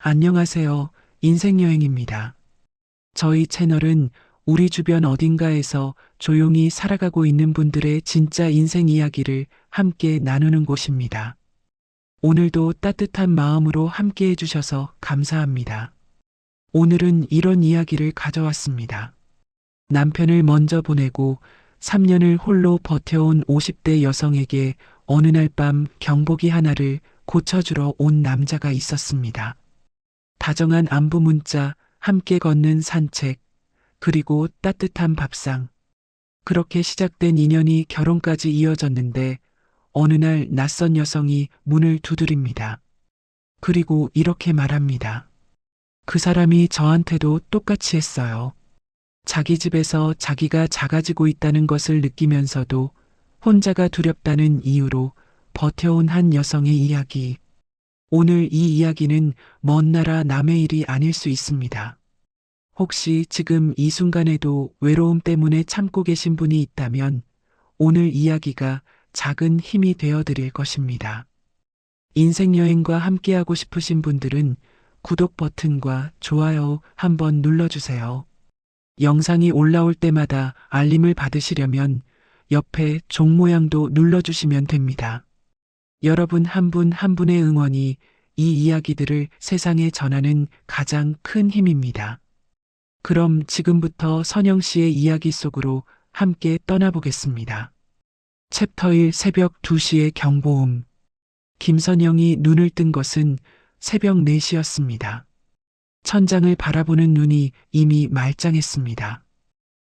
안녕하세요. 인생여행입니다. 저희 채널은 우리 주변 어딘가에서 조용히 살아가고 있는 분들의 진짜 인생 이야기를 함께 나누는 곳입니다. 오늘도 따뜻한 마음으로 함께 해주셔서 감사합니다. 오늘은 이런 이야기를 가져왔습니다. 남편을 먼저 보내고 3년을 홀로 버텨온 50대 여성에게 어느 날 밤 경보기 하나를 고쳐주러 온 남자가 있었습니다. 다정한 안부 문자, 함께 걷는 산책, 그리고 따뜻한 밥상. 그렇게 시작된 인연이 결혼까지 이어졌는데 어느 날 낯선 여성이 문을 두드립니다. 그리고 이렇게 말합니다. 그 사람이 저한테도 똑같이 했어요. 자기 집에서 자기가 작아지고 있다는 것을 느끼면서도 혼자가 두렵다는 이유로 버텨온 한 여성의 이야기. 오늘 이 이야기는 먼 나라 남의 일이 아닐 수 있습니다. 혹시 지금 이 순간에도 외로움 때문에 참고 계신 분이 있다면 오늘 이야기가 작은 힘이 되어 드릴 것입니다. 인생여행과 함께하고 싶으신 분들은 구독 버튼과 좋아요 한번 눌러주세요. 영상이 올라올 때마다 알림을 받으시려면 옆에 종 모양도 눌러주시면 됩니다. 여러분 한 분 한 분의 응원이 이 이야기들을 세상에 전하는 가장 큰 힘입니다. 그럼 지금부터 선영 씨의 이야기 속으로 함께 떠나보겠습니다. 챕터 1 새벽 2시의 경보음. 김선영이 눈을 뜬 것은 새벽 4시였습니다. 천장을 바라보는 눈이 이미 말짱했습니다.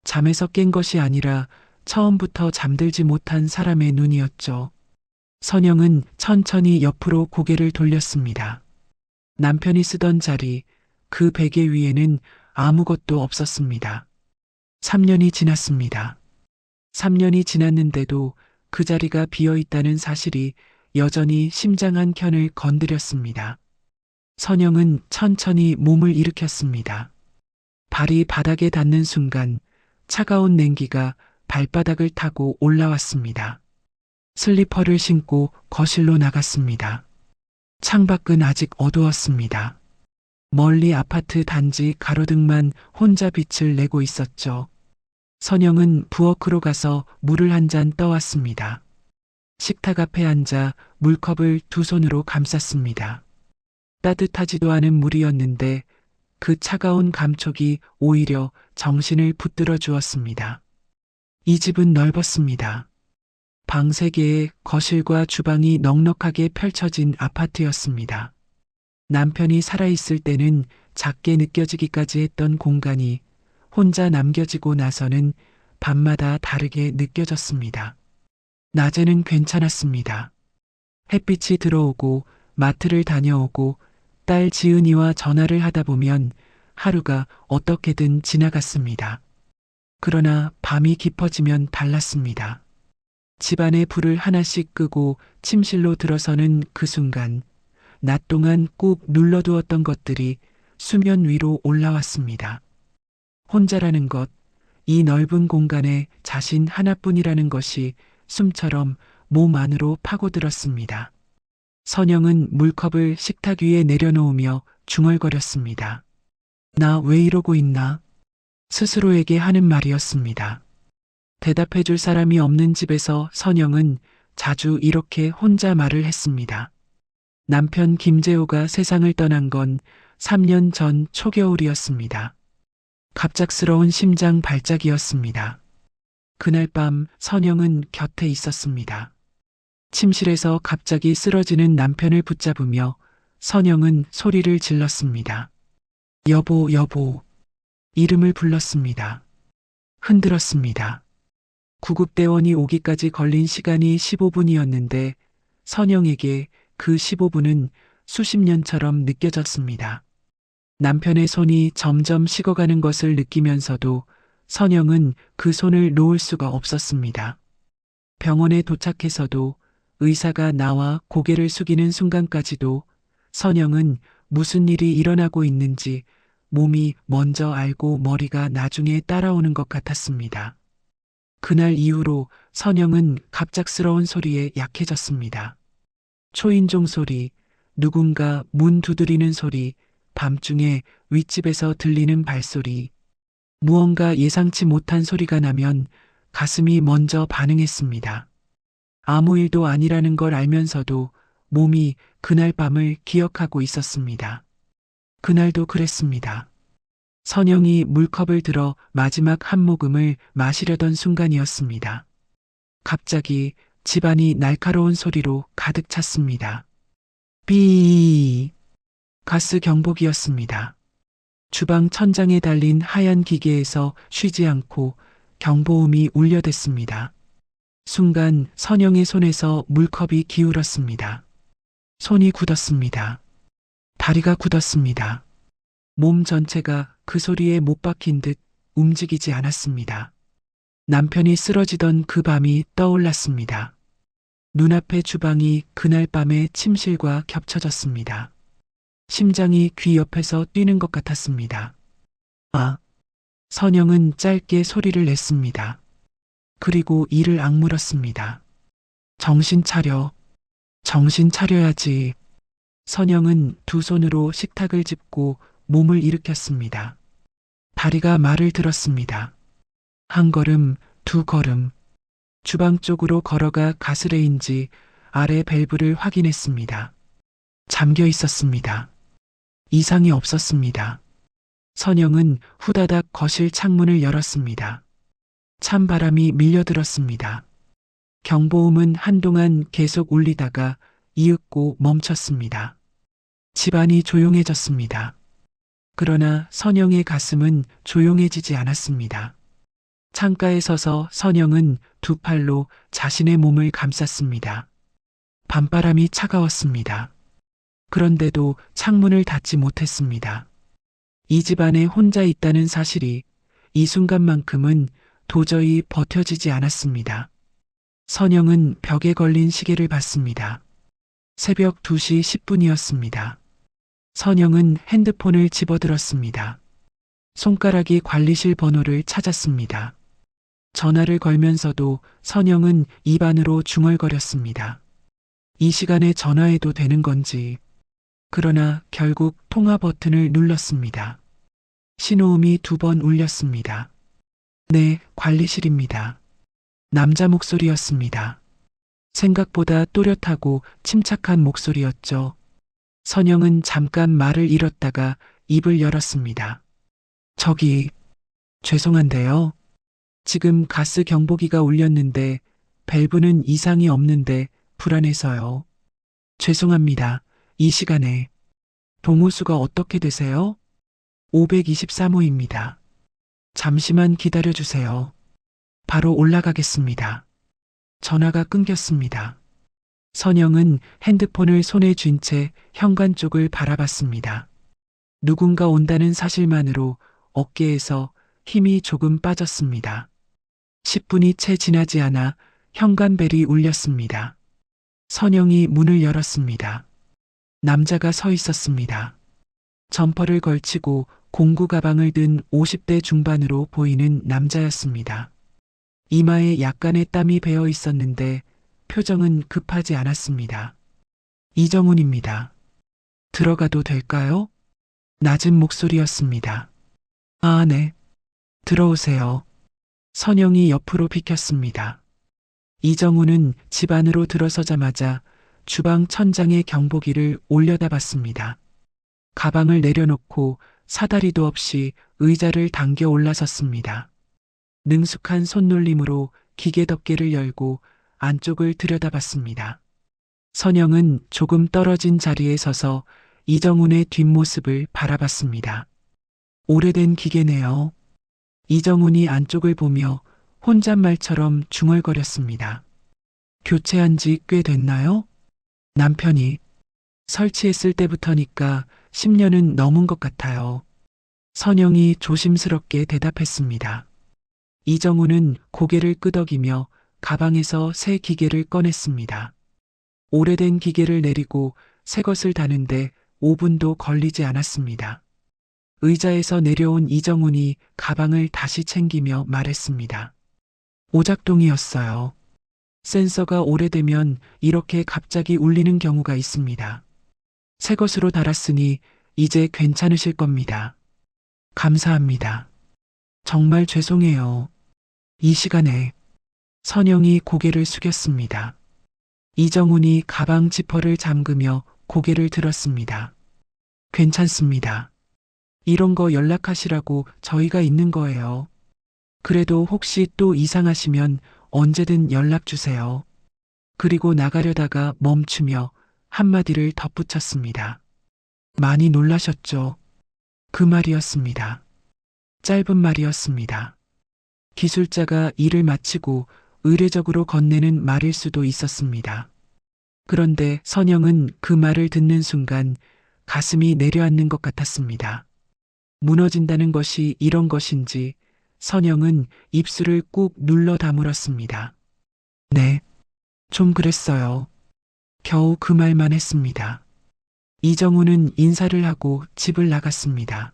잠에서 깬 것이 아니라 처음부터 잠들지 못한 사람의 눈이었죠. 선영은 천천히 옆으로 고개를 돌렸습니다. 남편이 쓰던 자리, 그 베개 위에는 아무것도 없었습니다. 3년이 지났습니다. 3년이 지났는데도 그 자리가 비어 있다는 사실이 여전히 심장 한 켠을 건드렸습니다. 선영은 천천히 몸을 일으켰습니다. 발이 바닥에 닿는 순간 차가운 냉기가 발바닥을 타고 올라왔습니다. 슬리퍼를 신고 거실로 나갔습니다. 창밖은 아직 어두웠습니다. 멀리 아파트 단지 가로등만 혼자 빛을 내고 있었죠. 선영은 부엌으로 가서 물을 한 잔 떠왔습니다. 식탁 앞에 앉아 물컵을 두 손으로 감쌌습니다. 따뜻하지도 않은 물이었는데 그 차가운 감촉이 오히려 정신을 붙들어 주었습니다. 이 집은 넓었습니다. 방 3개에 거실과 주방이 넉넉하게 펼쳐진 아파트였습니다. 남편이 살아있을 때는 작게 느껴지기까지 했던 공간이 혼자 남겨지고 나서는 밤마다 다르게 느껴졌습니다. 낮에는 괜찮았습니다. 햇빛이 들어오고 마트를 다녀오고 딸 지은이와 전화를 하다 보면 하루가 어떻게든 지나갔습니다. 그러나 밤이 깊어지면 달랐습니다. 집안의 불을 하나씩 끄고 침실로 들어서는 그 순간 낮 동안 꾹 눌러두었던 것들이 수면 위로 올라왔습니다. 혼자라는 것, 이 넓은 공간에 자신 하나뿐이라는 것이 숨처럼 몸 안으로 파고들었습니다. 선영은 물컵을 식탁 위에 내려놓으며 중얼거렸습니다. 나 왜 이러고 있나? 스스로에게 하는 말이었습니다. 대답해줄 사람이 없는 집에서 선영은 자주 이렇게 혼자 말을 했습니다. 남편 김재호가 세상을 떠난 건 3년 전 초겨울이었습니다. 갑작스러운 심장 발작이었습니다. 그날 밤 선영은 곁에 있었습니다. 침실에서 갑자기 쓰러지는 남편을 붙잡으며 선영은 소리를 질렀습니다. 여보, 여보. 이름을 불렀습니다. 흔들었습니다. 구급대원이 오기까지 걸린 시간이 15분이었는데 선영에게 그 15분은 수십 년처럼 느껴졌습니다. 남편의 손이 점점 식어가는 것을 느끼면서도 선영은 그 손을 놓을 수가 없었습니다. 병원에 도착해서도 의사가 나와 고개를 숙이는 순간까지도 선영은 무슨 일이 일어나고 있는지 몸이 먼저 알고 머리가 나중에 따라오는 것 같았습니다. 그날 이후로 선영은 갑작스러운 소리에 약해졌습니다. 초인종 소리, 누군가 문 두드리는 소리, 밤중에 윗집에서 들리는 발소리. 무언가 예상치 못한 소리가 나면 가슴이 먼저 반응했습니다. 아무 일도 아니라는 걸 알면서도 몸이 그날 밤을 기억하고 있었습니다. 그날도 그랬습니다. 선영이 물컵을 들어 마지막 한 모금을 마시려던 순간이었습니다. 갑자기 집안이 날카로운 소리로 가득 찼습니다. 삐. 가스 경보기였습니다. 주방 천장에 달린 하얀 기계에서 쉬지 않고 경보음이 울려댔습니다. 순간 선영의 손에서 물컵이 기울었습니다. 손이 굳었습니다. 다리가 굳었습니다. 몸 전체가 그 소리에 못 박힌 듯 움직이지 않았습니다. 남편이 쓰러지던 그 밤이 떠올랐습니다. 눈앞의 주방이 그날 밤의 침실과 겹쳐졌습니다. 심장이 귀 옆에서 뛰는 것 같았습니다. 아! 선영은 짧게 소리를 냈습니다. 그리고 이를 악물었습니다. 정신 차려. 정신 차려야지. 선영은 두 손으로 식탁을 짚고 몸을 일으켰습니다. 다리가 말을 들었습니다. 한 걸음, 두 걸음. 주방 쪽으로 걸어가 가스레인지 아래 밸브를 확인했습니다. 잠겨 있었습니다. 이상이 없었습니다. 선영은 후다닥 거실 창문을 열었습니다. 찬바람이 밀려들었습니다. 경보음은 한동안 계속 울리다가 이윽고 멈췄습니다. 집안이 조용해졌습니다. 그러나 선영의 가슴은 조용해지지 않았습니다. 창가에 서서 선영은 두 팔로 자신의 몸을 감쌌습니다. 밤바람이 차가웠습니다. 그런데도 창문을 닫지 못했습니다. 이 집안에 혼자 있다는 사실이 이 순간만큼은 도저히 버텨지지 않았습니다. 선영은 벽에 걸린 시계를 봤습니다. 새벽 2시 10분이었습니다. 선영은 핸드폰을 집어들었습니다. 손가락이 관리실 번호를 찾았습니다. 전화를 걸면서도 선영은 입안으로 중얼거렸습니다. 이 시간에 전화해도 되는 건지. 그러나 결국 통화 버튼을 눌렀습니다. 신호음이 2번 울렸습니다. 네, 관리실입니다. 남자 목소리였습니다. 생각보다 또렷하고 침착한 목소리였죠. 선영은 잠깐 말을 잃었다가 입을 열었습니다. 저기, 죄송한데요. 지금 가스 경보기가 울렸는데 밸브는 이상이 없는데 불안해서요. 죄송합니다. 이 시간에. 동호수가 어떻게 되세요? 523호입니다. 잠시만 기다려주세요. 바로 올라가겠습니다. 전화가 끊겼습니다. 선영은 핸드폰을 손에 쥔 채 현관 쪽을 바라봤습니다. 누군가 온다는 사실만으로 어깨에서 힘이 조금 빠졌습니다. 10분이 채 지나지 않아 현관벨이 울렸습니다. 선영이 문을 열었습니다. 남자가 서 있었습니다. 점퍼를 걸치고 공구 가방을 든 50대 중반으로 보이는 남자였습니다. 이마에 약간의 땀이 배어 있었는데 표정은 급하지 않았습니다. 이정훈입니다. 들어가도 될까요? 낮은 목소리였습니다. 아, 네. 들어오세요. 선영이 옆으로 비켰습니다. 이정훈은 집 안으로 들어서자마자 주방 천장에 경보기를 올려다봤습니다. 가방을 내려놓고 사다리도 없이 의자를 당겨 올라섰습니다. 능숙한 손놀림으로 기계 덮개를 열고 안쪽을 들여다봤습니다. 선영은 조금 떨어진 자리에 서서 이정훈의 뒷모습을 바라봤습니다. 오래된 기계네요. 이정훈이 안쪽을 보며 혼잣말처럼 중얼거렸습니다. 교체한 지 꽤 됐나요? 남편이. 설치했을 때부터니까 10년은 넘은 것 같아요. 선영이 조심스럽게 대답했습니다. 이정훈은 고개를 끄덕이며 가방에서 새 기계를 꺼냈습니다. 오래된 기계를 내리고 새 것을 다는데 5분도 걸리지 않았습니다. 의자에서 내려온 이정훈이 가방을 다시 챙기며 말했습니다. 오작동이었어요. 센서가 오래되면 이렇게 갑자기 울리는 경우가 있습니다. 새 것으로 달았으니 이제 괜찮으실 겁니다. 감사합니다. 정말 죄송해요. 이 시간에 선영이 고개를 숙였습니다. 이정훈이 가방 지퍼를 잠그며 고개를 들었습니다. 괜찮습니다. 이런 거 연락하시라고 저희가 있는 거예요. 그래도 혹시 또 이상하시면 언제든 연락 주세요. 그리고 나가려다가 멈추며 한마디를 덧붙였습니다. 많이 놀라셨죠? 그 말이었습니다. 짧은 말이었습니다. 기술자가 일을 마치고 의례적으로 건네는 말일 수도 있었습니다. 그런데 선영은 그 말을 듣는 순간 가슴이 내려앉는 것 같았습니다. 무너진다는 것이 이런 것인지 선영은 입술을 꾹 눌러 다물었습니다. 네, 좀 그랬어요. 겨우 그 말만 했습니다. 이정우는 인사를 하고 집을 나갔습니다.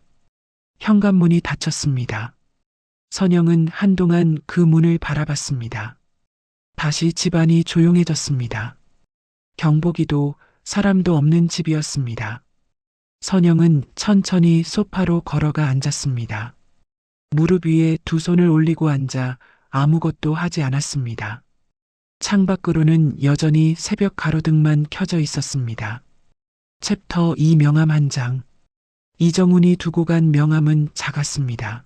현관문이 닫혔습니다. 선영은 한동안 그 문을 바라봤습니다. 다시 집안이 조용해졌습니다. 경복이도 사람도 없는 집이었습니다. 선영은 천천히 소파로 걸어가 앉았습니다. 무릎 위에 두 손을 올리고 앉아 아무것도 하지 않았습니다. 창밖으로는 여전히 새벽 가로등만 켜져 있었습니다. 챕터 2 명함 한 장. 이정훈이 두고 간 명함은 작았습니다.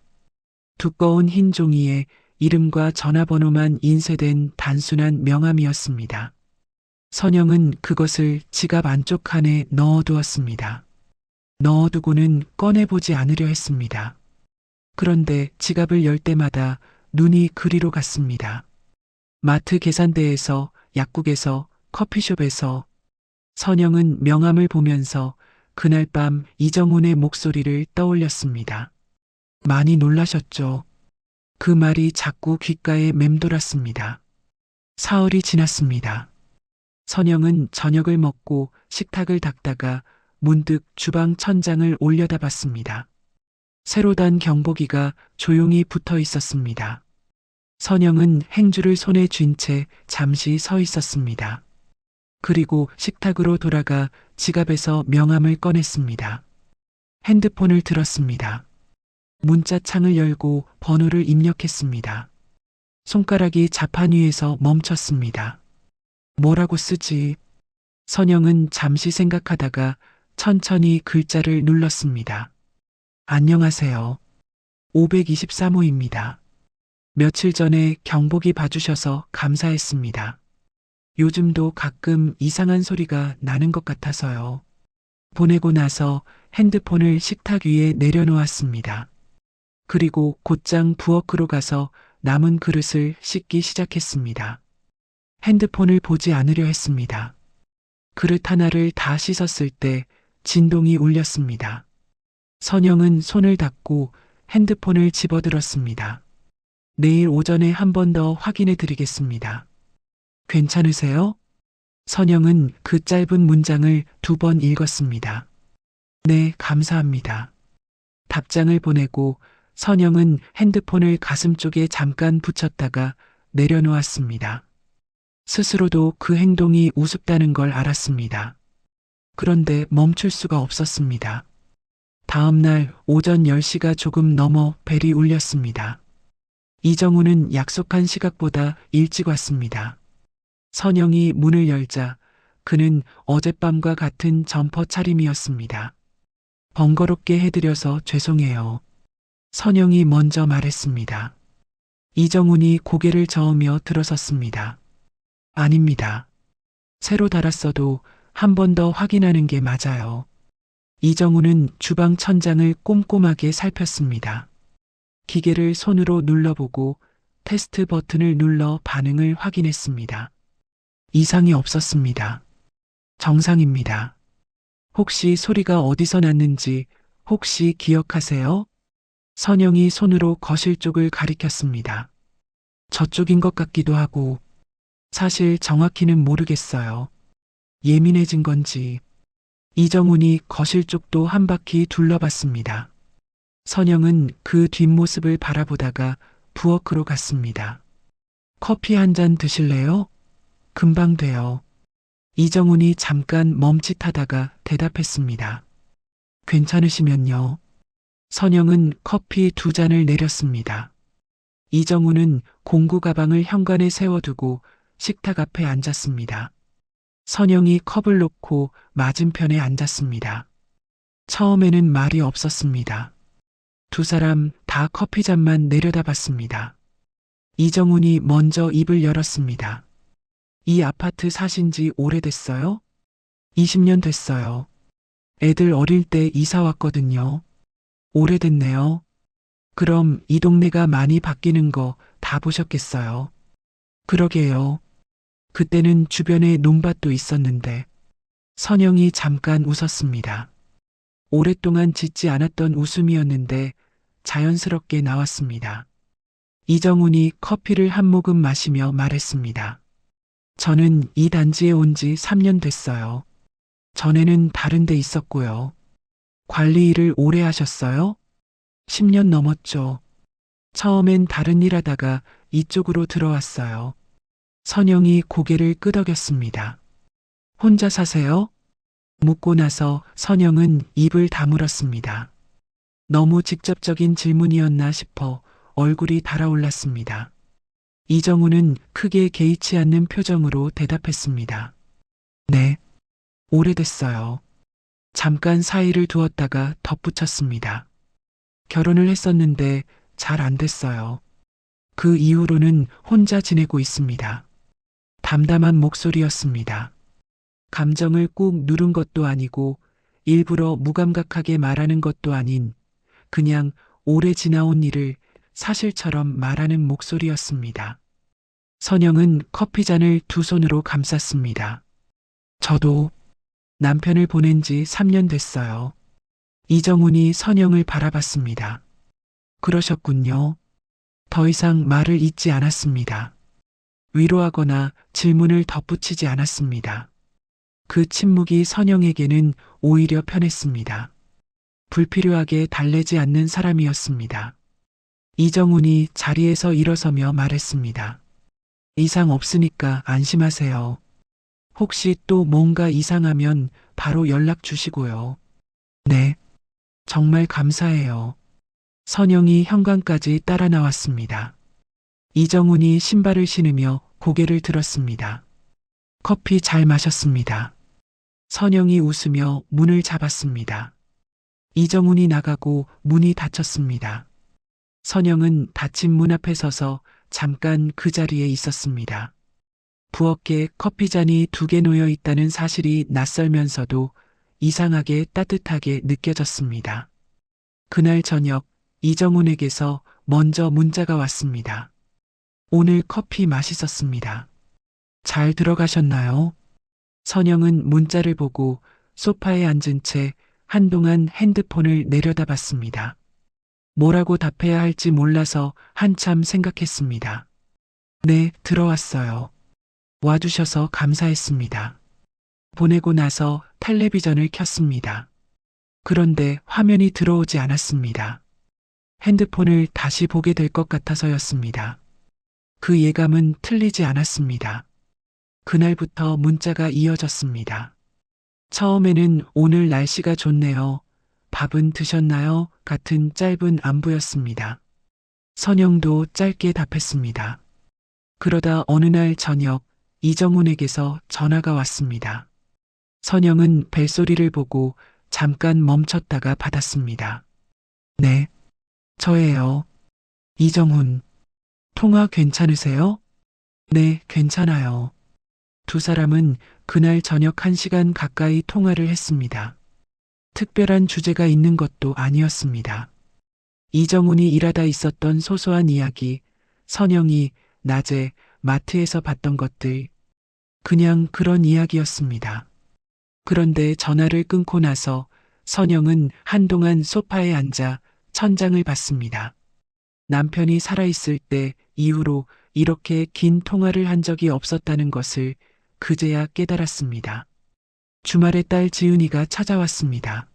두꺼운 흰 종이에 이름과 전화번호만 인쇄된 단순한 명함이었습니다. 선영은 그것을 지갑 안쪽 칸에 넣어두었습니다. 넣어두고는 꺼내보지 않으려 했습니다. 그런데 지갑을 열 때마다 눈이 그리로 갔습니다. 마트 계산대에서, 약국에서, 커피숍에서 선영은 명함을 보면서 그날 밤 이정훈의 목소리를 떠올렸습니다. 많이 놀라셨죠? 그 말이 자꾸 귓가에 맴돌았습니다. 사흘이 지났습니다. 선영은 저녁을 먹고 식탁을 닦다가 문득 주방 천장을 올려다봤습니다. 새로 단 경보기가 조용히 붙어 있었습니다. 선영은 행주를 손에 쥔 채 잠시 서 있었습니다. 그리고 식탁으로 돌아가 지갑에서 명함을 꺼냈습니다. 핸드폰을 들었습니다. 문자창을 열고 번호를 입력했습니다. 손가락이 자판 위에서 멈췄습니다. 뭐라고 쓰지? 선영은 잠시 생각하다가 천천히 글자를 눌렀습니다. 안녕하세요. 523호입니다. 며칠 전에 경보기 봐주셔서 감사했습니다. 요즘도 가끔 이상한 소리가 나는 것 같아서요. 보내고 나서 핸드폰을 식탁 위에 내려놓았습니다. 그리고 곧장 부엌으로 가서 남은 그릇을 씻기 시작했습니다. 핸드폰을 보지 않으려 했습니다. 그릇 하나를 다 씻었을 때 진동이 울렸습니다. 선영은 손을 닦고 핸드폰을 집어들었습니다. 내일 오전에 한 번 더 확인해 드리겠습니다. 괜찮으세요? 선영은 그 짧은 문장을 2번 읽었습니다. 네, 감사합니다. 답장을 보내고 선영은 핸드폰을 가슴 쪽에 잠깐 붙였다가 내려놓았습니다. 스스로도 그 행동이 우습다는 걸 알았습니다. 그런데 멈출 수가 없었습니다. 다음 날 오전 10시가 조금 넘어 벨이 울렸습니다. 이정우는 약속한 시각보다 일찍 왔습니다. 선영이 문을 열자 그는 어젯밤과 같은 점퍼 차림이었습니다. 번거롭게 해드려서 죄송해요. 선영이 먼저 말했습니다. 이정훈이 고개를 저으며 들어섰습니다. 아닙니다. 새로 달았어도 한 번 더 확인하는 게 맞아요. 이정훈은 주방 천장을 꼼꼼하게 살폈습니다. 기계를 손으로 눌러보고 테스트 버튼을 눌러 반응을 확인했습니다. 이상이 없었습니다. 정상입니다. 혹시 소리가 어디서 났는지 혹시 기억하세요? 선영이 손으로 거실 쪽을 가리켰습니다. 저쪽인 것 같기도 하고 사실 정확히는 모르겠어요. 예민해진 건지. 이정훈이 거실 쪽도 한 바퀴 둘러봤습니다. 선영은 그 뒷모습을 바라보다가 부엌으로 갔습니다. 커피 한 잔 드실래요? 금방 돼요. 이정훈이 잠깐 멈칫하다가 대답했습니다. 괜찮으시면요. 선영은 커피 2잔을 내렸습니다. 이정훈은 공구 가방을 현관에 세워두고 식탁 앞에 앉았습니다. 선영이 컵을 놓고 맞은편에 앉았습니다. 처음에는 말이 없었습니다. 두 사람 다 커피잔만 내려다봤습니다. 이정훈이 먼저 입을 열었습니다. 이 아파트 사신 지 오래됐어요? 20년 됐어요. 애들 어릴 때 이사 왔거든요. 오래됐네요. 그럼 이 동네가 많이 바뀌는 거 다 보셨겠어요? 그러게요. 그때는 주변에 논밭도 있었는데. 선영이 잠깐 웃었습니다. 오랫동안 짓지 않았던 웃음이었는데 자연스럽게 나왔습니다. 이정훈이 커피를 한 모금 마시며 말했습니다. 저는 이 단지에 온 지 3년 됐어요. 전에는 다른 데 있었고요. 관리 일을 오래 하셨어요? 10년 넘었죠. 처음엔 다른 일 하다가 이쪽으로 들어왔어요. 선영이 고개를 끄덕였습니다. 혼자 사세요? 묻고 나서 선영은 입을 다물었습니다. 너무 직접적인 질문이었나 싶어 얼굴이 달아올랐습니다. 이정우는 크게 개의치 않는 표정으로 대답했습니다. 네, 오래됐어요. 잠깐 사이를 두었다가 덧붙였습니다. 결혼을 했었는데 잘 안 됐어요. 그 이후로는 혼자 지내고 있습니다. 담담한 목소리였습니다. 감정을 꾹 누른 것도 아니고 일부러 무감각하게 말하는 것도 아닌 그냥 오래 지나온 일을 사실처럼 말하는 목소리였습니다. 선영은 커피잔을 두 손으로 감쌌습니다. 저도 남편을 보낸 지 3년 됐어요. 이정훈이 선영을 바라봤습니다. 그러셨군요. 더 이상 말을 잇지 않았습니다. 위로하거나 질문을 덧붙이지 않았습니다. 그 침묵이 선영에게는 오히려 편했습니다. 불필요하게 달래지 않는 사람이었습니다. 이정훈이 자리에서 일어서며 말했습니다. 이상 없으니까 안심하세요. 혹시 또 뭔가 이상하면 바로 연락 주시고요. 네, 정말 감사해요. 선영이 현관까지 따라 나왔습니다. 이정훈이 신발을 신으며 고개를 들었습니다. 커피 잘 마셨습니다. 선영이 웃으며 문을 잡았습니다. 이정훈이 나가고 문이 닫혔습니다. 선영은 닫힌 문 앞에 서서 잠깐 그 자리에 있었습니다. 부엌에 커피잔이 2개 놓여 있다는 사실이 낯설면서도 이상하게 따뜻하게 느껴졌습니다. 그날 저녁 이정훈에게서 먼저 문자가 왔습니다. 오늘 커피 맛있었습니다. 잘 들어가셨나요? 선영은 문자를 보고 소파에 앉은 채 한동안 핸드폰을 내려다봤습니다. 뭐라고 답해야 할지 몰라서 한참 생각했습니다. 네, 들어왔어요. 와주셔서 감사했습니다. 보내고 나서 텔레비전을 켰습니다. 그런데 화면이 들어오지 않았습니다. 핸드폰을 다시 보게 될 것 같아서였습니다. 그 예감은 틀리지 않았습니다. 그날부터 문자가 이어졌습니다. 처음에는 오늘 날씨가 좋네요. 밥은 드셨나요? 같은 짧은 안부였습니다. 선영도 짧게 답했습니다. 그러다 어느 날 저녁 이정훈에게서 전화가 왔습니다. 선영은 벨소리를 보고 잠깐 멈췄다가 받았습니다. 네, 저예요. 이정훈. 통화 괜찮으세요? 네, 괜찮아요. 두 사람은 그날 저녁 1시간 가까이 통화를 했습니다. 특별한 주제가 있는 것도 아니었습니다. 이정훈이 일하다 있었던 소소한 이야기, 선영이 낮에 마트에서 봤던 것들, 그냥 그런 이야기였습니다. 그런데 전화를 끊고 나서 선영은 한동안 소파에 앉아 천장을 봤습니다. 남편이 살아있을 때 이후로 이렇게 긴 통화를 한 적이 없었다는 것을 그제야 깨달았습니다. 주말에 딸 지은이가 찾아왔습니다.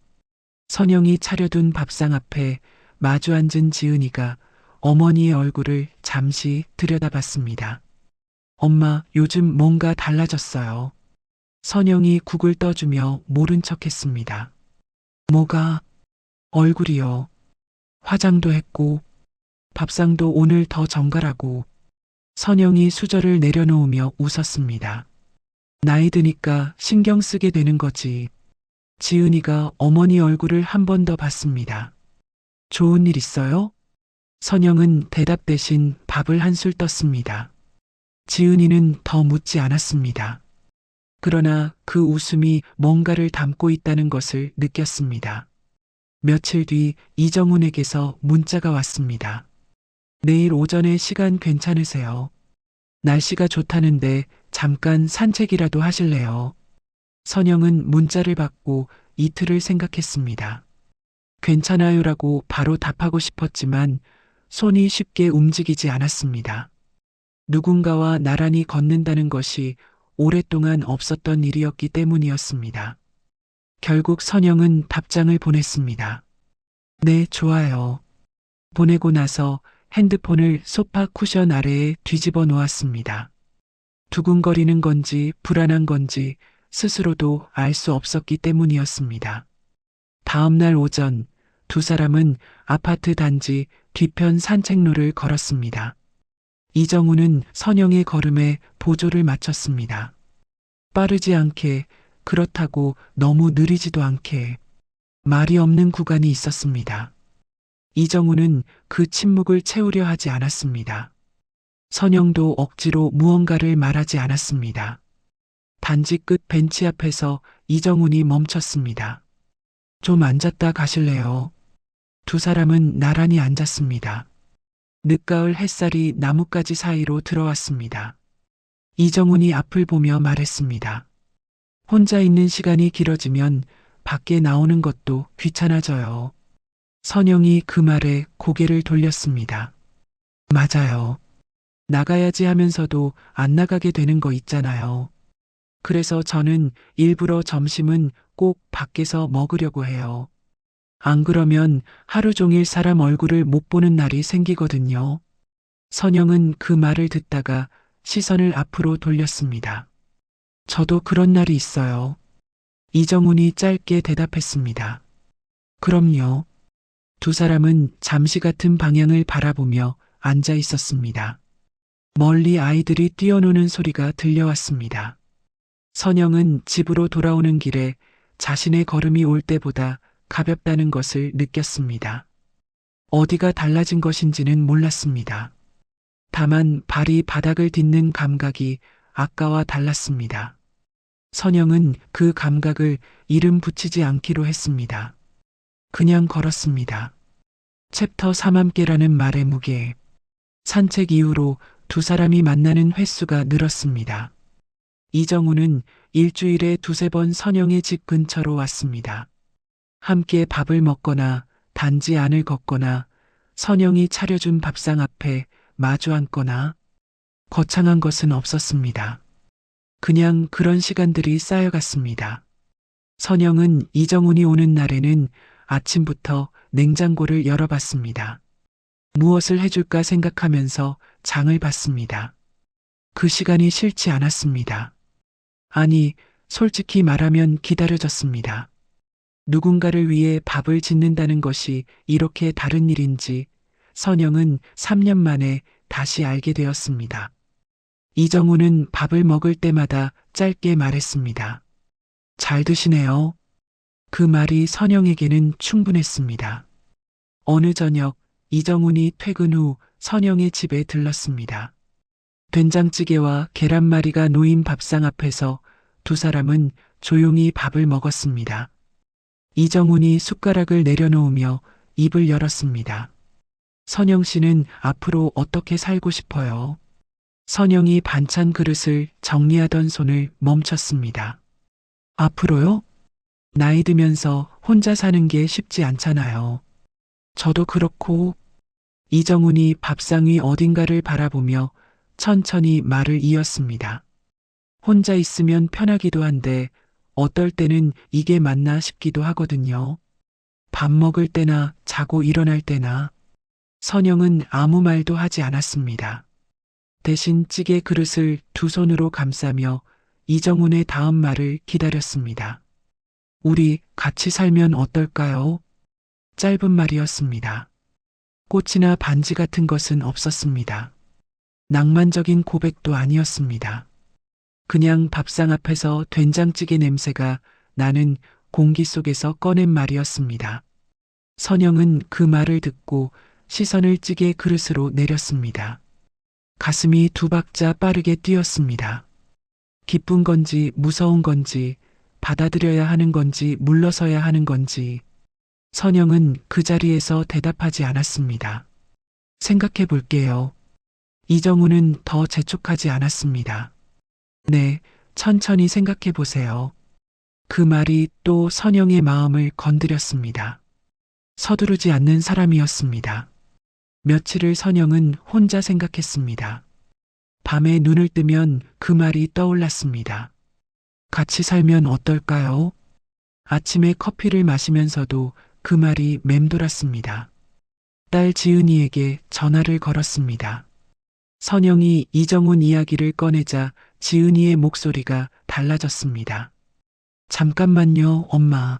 선영이 차려둔 밥상 앞에 마주 앉은 지은이가 어머니의 얼굴을 잠시 들여다봤습니다. 엄마, 요즘 뭔가 달라졌어요. 선영이 국을 떠주며 모른 척 했습니다. 뭐가? 얼굴이요. 화장도 했고, 밥상도 오늘 더 정갈하고. 선영이 수저를 내려놓으며 웃었습니다. 나이 드니까 신경 쓰게 되는 거지. 지은이가 어머니 얼굴을 한 번 더 봤습니다. 좋은 일 있어요? 선영은 대답 대신 밥을 한술 떴습니다. 지은이는 더 묻지 않았습니다. 그러나 그 웃음이 뭔가를 담고 있다는 것을 느꼈습니다. 며칠 뒤 이정훈에게서 문자가 왔습니다. 내일 오전에 시간 괜찮으세요? 날씨가 좋다는데 잠깐 산책이라도 하실래요? 선영은 문자를 받고 이틀을 생각했습니다. 괜찮아요라고 바로 답하고 싶었지만 손이 쉽게 움직이지 않았습니다. 누군가와 나란히 걷는다는 것이 오랫동안 없었던 일이었기 때문이었습니다. 결국 선영은 답장을 보냈습니다. 네, 좋아요. 보내고 나서 핸드폰을 소파 쿠션 아래에 뒤집어 놓았습니다. 두근거리는 건지 불안한 건지 스스로도 알 수 없었기 때문이었습니다. 다음 날 오전 두 사람은 아파트 단지 뒤편 산책로를 걸었습니다. 이정우는 선영의 걸음에 보조를 맞췄습니다. 빠르지 않게, 그렇다고 너무 느리지도 않게. 말이 없는 구간이 있었습니다. 이정우는 그 침묵을 채우려 하지 않았습니다. 선영도 억지로 무언가를 말하지 않았습니다. 단지 끝 벤치 앞에서 이정훈이 멈췄습니다. 좀 앉았다 가실래요? 두 사람은 나란히 앉았습니다. 늦가을 햇살이 나뭇가지 사이로 들어왔습니다. 이정훈이 앞을 보며 말했습니다. 혼자 있는 시간이 길어지면 밖에 나오는 것도 귀찮아져요. 선영이 그 말에 고개를 돌렸습니다. 맞아요. 나가야지 하면서도 안 나가게 되는 거 있잖아요. 그래서 저는 일부러 점심은 꼭 밖에서 먹으려고 해요. 안 그러면 하루 종일 사람 얼굴을 못 보는 날이 생기거든요. 선영은 그 말을 듣다가 시선을 앞으로 돌렸습니다. 저도 그런 날이 있어요. 이정훈이 짧게 대답했습니다. 그럼요. 두 사람은 잠시 같은 방향을 바라보며 앉아 있었습니다. 멀리 아이들이 뛰어노는 소리가 들려왔습니다. 선영은 집으로 돌아오는 길에 자신의 걸음이 올 때보다 가볍다는 것을 느꼈습니다. 어디가 달라진 것인지는 몰랐습니다. 다만 발이 바닥을 딛는 감각이 아까와 달랐습니다. 선영은 그 감각을 이름 붙이지 않기로 했습니다. 그냥 걸었습니다. 챕터 3 함께라는 말의 무게. 산책 이후로 두 사람이 만나는 횟수가 늘었습니다. 이정우는 일주일에 두세 번 선영의 집 근처로 왔습니다. 함께 밥을 먹거나 단지 안을 걷거나 선영이 차려준 밥상 앞에 마주 앉거나 거창한 것은 없었습니다. 그냥 그런 시간들이 쌓여갔습니다. 선영은 이정훈이 오는 날에는 아침부터 냉장고를 열어봤습니다. 무엇을 해줄까 생각하면서 장을 봤습니다. 그 시간이 싫지 않았습니다. 아니, 솔직히 말하면 기다려졌습니다. 누군가를 위해 밥을 짓는다는 것이 이렇게 다른 일인지 선영은 3년 만에 다시 알게 되었습니다. 이정우는 밥을 먹을 때마다 짧게 말했습니다. 잘 드시네요. 그 말이 선영에게는 충분했습니다. 어느 저녁 이정훈이 퇴근 후 선영의 집에 들렀습니다. 된장찌개와 계란말이가 놓인 밥상 앞에서 두 사람은 조용히 밥을 먹었습니다. 이정훈이 숟가락을 내려놓으며 입을 열었습니다. 선영 씨는 앞으로 어떻게 살고 싶어요? 선영이 반찬 그릇을 정리하던 손을 멈췄습니다. 앞으로요? 나이 들면서 혼자 사는 게 쉽지 않잖아요. 저도 그렇고. 이정훈이 밥상 위 어딘가를 바라보며 천천히 말을 이었습니다. 혼자 있으면 편하기도 한데 어떨 때는 이게 맞나 싶기도 하거든요. 밥 먹을 때나 자고 일어날 때나. 선영은 아무 말도 하지 않았습니다. 대신 찌개 그릇을 두 손으로 감싸며 이정훈의 다음 말을 기다렸습니다. 우리 같이 살면 어떨까요? 짧은 말이었습니다. 꽃이나 반지 같은 것은 없었습니다. 낭만적인 고백도 아니었습니다. 그냥 밥상 앞에서 된장찌개 냄새가 나는 공기 속에서 꺼낸 말이었습니다. 선영은 그 말을 듣고 시선을 찌개 그릇으로 내렸습니다. 가슴이 두 박자 빠르게 뛰었습니다. 기쁜 건지 무서운 건지 받아들여야 하는 건지 물러서야 하는 건지 선영은 그 자리에서 대답하지 않았습니다. 생각해 볼게요. 이정우는 더 재촉하지 않았습니다. 네, 천천히 생각해 보세요. 그 말이 또 선영의 마음을 건드렸습니다. 서두르지 않는 사람이었습니다. 며칠을 선영은 혼자 생각했습니다. 밤에 눈을 뜨면 그 말이 떠올랐습니다. 같이 살면 어떨까요? 아침에 커피를 마시면서도 그 말이 맴돌았습니다. 딸 지은이에게 전화를 걸었습니다. 선영이 이정훈 이야기를 꺼내자 지은이의 목소리가 달라졌습니다. 잠깐만요, 엄마.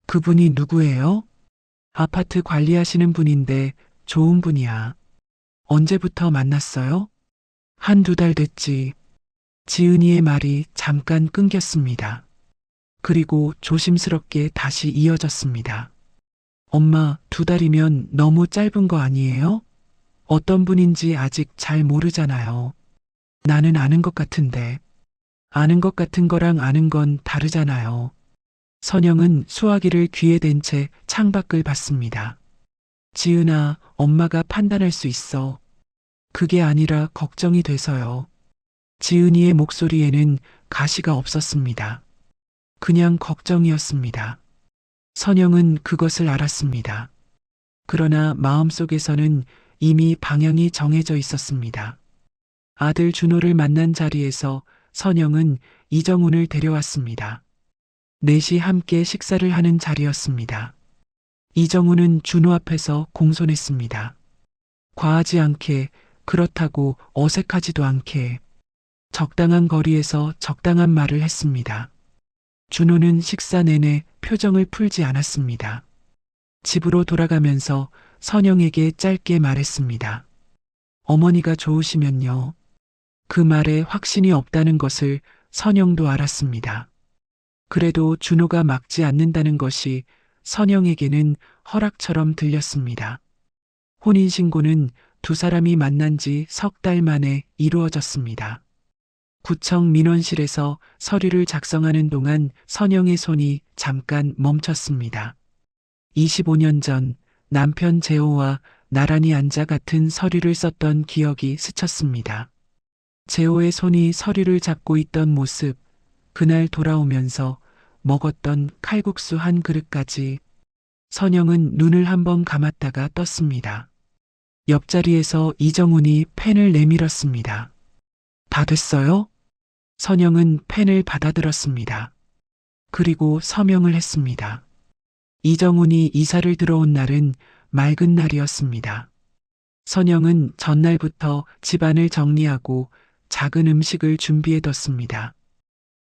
그분이 누구예요? 아파트 관리하시는 분인데 좋은 분이야. 언제부터 만났어요? 한두 달 됐지. 지은이의 말이 잠깐 끊겼습니다. 그리고 조심스럽게 다시 이어졌습니다. 엄마, 두 달이면 너무 짧은 거 아니에요? 어떤 분인지 아직 잘 모르잖아요. 나는 아는 것 같은데. 아는 것 같은 거랑 아는 건 다르잖아요. 선영은 수화기를 귀에 댄 채 창밖을 봤습니다. 지은아, 엄마가 판단할 수 있어. 그게 아니라 걱정이 돼서요. 지은이의 목소리에는 가시가 없었습니다. 그냥 걱정이었습니다. 선영은 그것을 알았습니다. 그러나 마음속에서는 이미 방향이 정해져 있었습니다. 아들 준호를 만난 자리에서 선영은 이정훈을 데려왔습니다. 넷이 함께 식사를 하는 자리였습니다. 이정훈은 준호 앞에서 공손했습니다. 과하지 않게, 그렇다고 어색하지도 않게 적당한 거리에서 적당한 말을 했습니다. 준호는 식사 내내 표정을 풀지 않았습니다. 집으로 돌아가면서 선영에게 짧게 말했습니다. 어머니가 좋으시면요. 그 말에 확신이 없다는 것을 선영도 알았습니다. 그래도 준호가 막지 않는다는 것이 선영에게는 허락처럼 들렸습니다. 혼인신고는 두 사람이 만난 지 석 달 만에 이루어졌습니다. 구청 민원실에서 서류를 작성하는 동안 선영의 손이 잠깐 멈췄습니다. 25년 전 남편 재호와 나란히 앉아 같은 서류를 썼던 기억이 스쳤습니다. 재호의 손이 서류를 잡고 있던 모습, 그날 돌아오면서 먹었던 칼국수 한 그릇까지 선영은 눈을 한번 감았다가 떴습니다. 옆자리에서 이정훈이 펜을 내밀었습니다. 다 됐어요? 선영은 펜을 받아들었습니다. 그리고 서명을 했습니다. 이정훈이 이사를 들어온 날은 맑은 날이었습니다. 선영은 전날부터 집안을 정리하고 작은 음식을 준비해뒀습니다.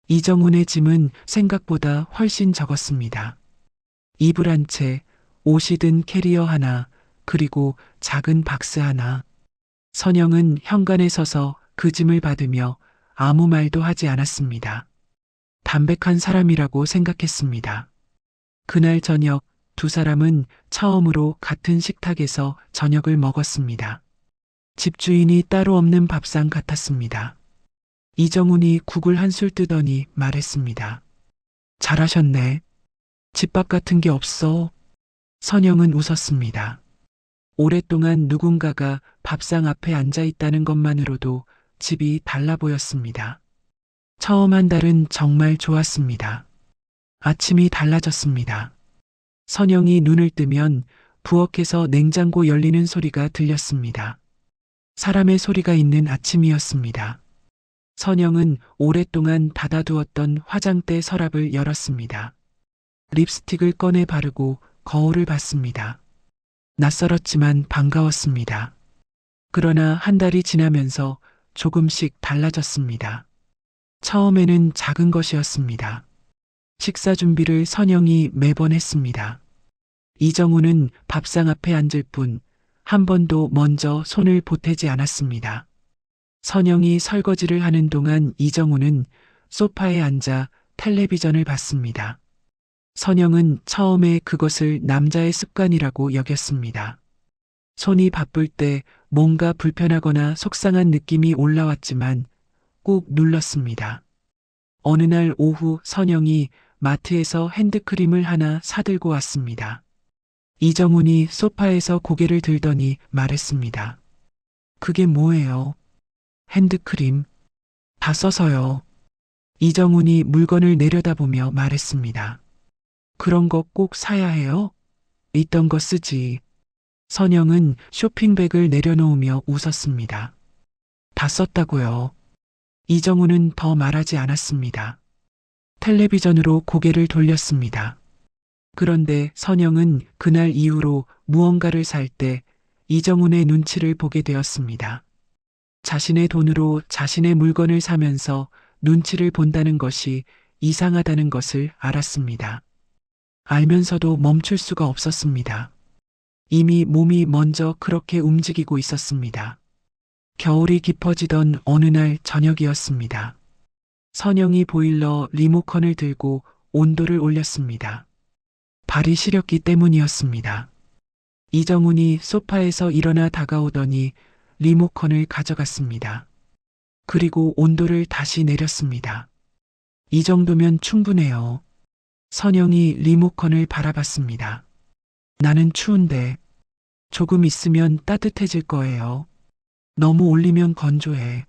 이정훈의 짐은 생각보다 훨씬 적었습니다. 이불 한 채, 옷이 든 캐리어 하나, 그리고 작은 박스 하나. 선영은 현관에 서서 그 짐을 받으며 아무 말도 하지 않았습니다. 담백한 사람이라고 생각했습니다. 그날 저녁 두 사람은 처음으로 같은 식탁에서 저녁을 먹었습니다. 집주인이 따로 없는 밥상 같았습니다. 이정훈이 국을 한술 뜨더니 말했습니다. 잘하셨네. 집밥 같은 게 없어. 선영은 웃었습니다. 오랫동안 누군가가 밥상 앞에 앉아 있다는 것만으로도 집이 달라 보였습니다. 처음 한 달은 정말 좋았습니다. 아침이 달라졌습니다. 선영이 눈을 뜨면 부엌에서 냉장고 열리는 소리가 들렸습니다. 사람의 소리가 있는 아침이었습니다. 선영은 오랫동안 닫아두었던 화장대 서랍을 열었습니다. 립스틱을 꺼내 바르고 거울을 봤습니다. 낯설었지만 반가웠습니다. 그러나 한 달이 지나면서 조금씩 달라졌습니다. 처음에는 작은 것이었습니다. 식사 준비를 선영이 매번 했습니다. 이정우는 밥상 앞에 앉을 뿐 한 번도 먼저 손을 보태지 않았습니다. 선영이 설거지를 하는 동안 이정우는 소파에 앉아 텔레비전을 봤습니다. 선영은 처음에 그것을 남자의 습관이라고 여겼습니다. 손이 바쁠 때 뭔가 불편하거나 속상한 느낌이 올라왔지만 꾹 눌렀습니다. 어느 날 오후 선영이 마트에서 핸드크림을 하나 사들고 왔습니다. 이정훈이 소파에서 고개를 들더니 말했습니다. 그게 뭐예요? 핸드크림. 다 써서요. 이정훈이 물건을 내려다보며 말했습니다. 그런 거 꼭 사야 해요? 있던 거 쓰지. 선영은 쇼핑백을 내려놓으며 웃었습니다. 다 썼다고요. 이정훈은 더 말하지 않았습니다. 텔레비전으로 고개를 돌렸습니다. 그런데 선영은 그날 이후로 무언가를 살 때 이정훈의 눈치를 보게 되었습니다. 자신의 돈으로 자신의 물건을 사면서 눈치를 본다는 것이 이상하다는 것을 알았습니다. 알면서도 멈출 수가 없었습니다. 이미 몸이 먼저 그렇게 움직이고 있었습니다. 겨울이 깊어지던 어느 날 저녁이었습니다. 선영이 보일러 리모컨을 들고 온도를 올렸습니다. 발이 시렸기 때문이었습니다. 이정훈이 소파에서 일어나 다가오더니 리모컨을 가져갔습니다. 그리고 온도를 다시 내렸습니다. 이 정도면 충분해요. 선영이 리모컨을 바라봤습니다. 나는 추운데 조금 있으면 따뜻해질 거예요. 너무 올리면 건조해.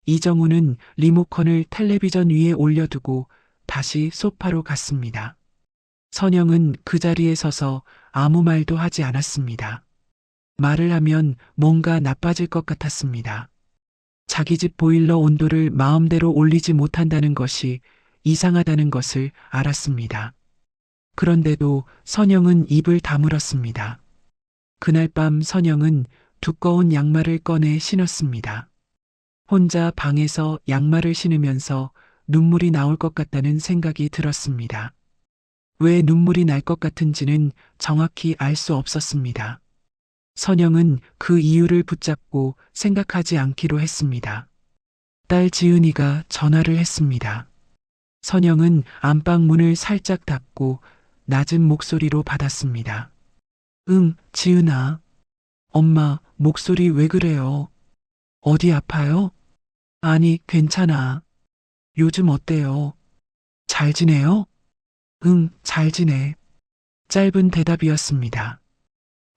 이정훈은 리모컨을 텔레비전 위에 올려두고 다시 소파로 갔습니다. 선영은 그 자리에 서서 아무 말도 하지 않았습니다. 말을 하면 뭔가 나빠질 것 같았습니다. 자기 집 보일러 온도를 마음대로 올리지 못한다는 것이 이상하다는 것을 알았습니다. 그런데도 선영은 입을 다물었습니다. 그날 밤 선영은 두꺼운 양말을 꺼내 신었습니다. 혼자 방에서 양말을 신으면서 눈물이 나올 것 같다는 생각이 들었습니다. 왜 눈물이 날 것 같은지는 정확히 알 수 없었습니다. 선영은 그 이유를 붙잡고 생각하지 않기로 했습니다. 딸 지은이가 전화를 했습니다. 선영은 안방 문을 살짝 닫고 낮은 목소리로 받았습니다. 응, 지은아. 엄마, 목소리 왜 그래요? 어디 아파요? 아니, 괜찮아. 요즘 어때요? 잘 지내요? 응, 잘 지내. 짧은 대답이었습니다.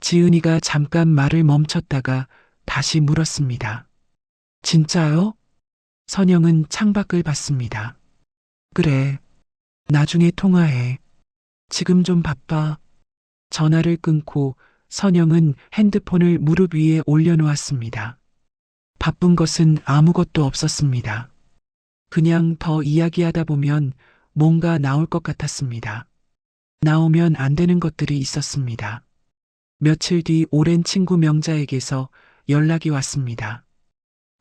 지은이가 잠깐 말을 멈췄다가 다시 물었습니다. 진짜요? 선영은 창밖을 봤습니다. 그래. 나중에 통화해. 지금 좀 바빠. 전화를 끊고 선영은 핸드폰을 무릎 위에 올려놓았습니다. 바쁜 것은 아무것도 없었습니다. 그냥 더 이야기하다 보면 뭔가 나올 것 같았습니다. 나오면 안 되는 것들이 있었습니다. 며칠 뒤 오랜 친구 명자에게서 연락이 왔습니다.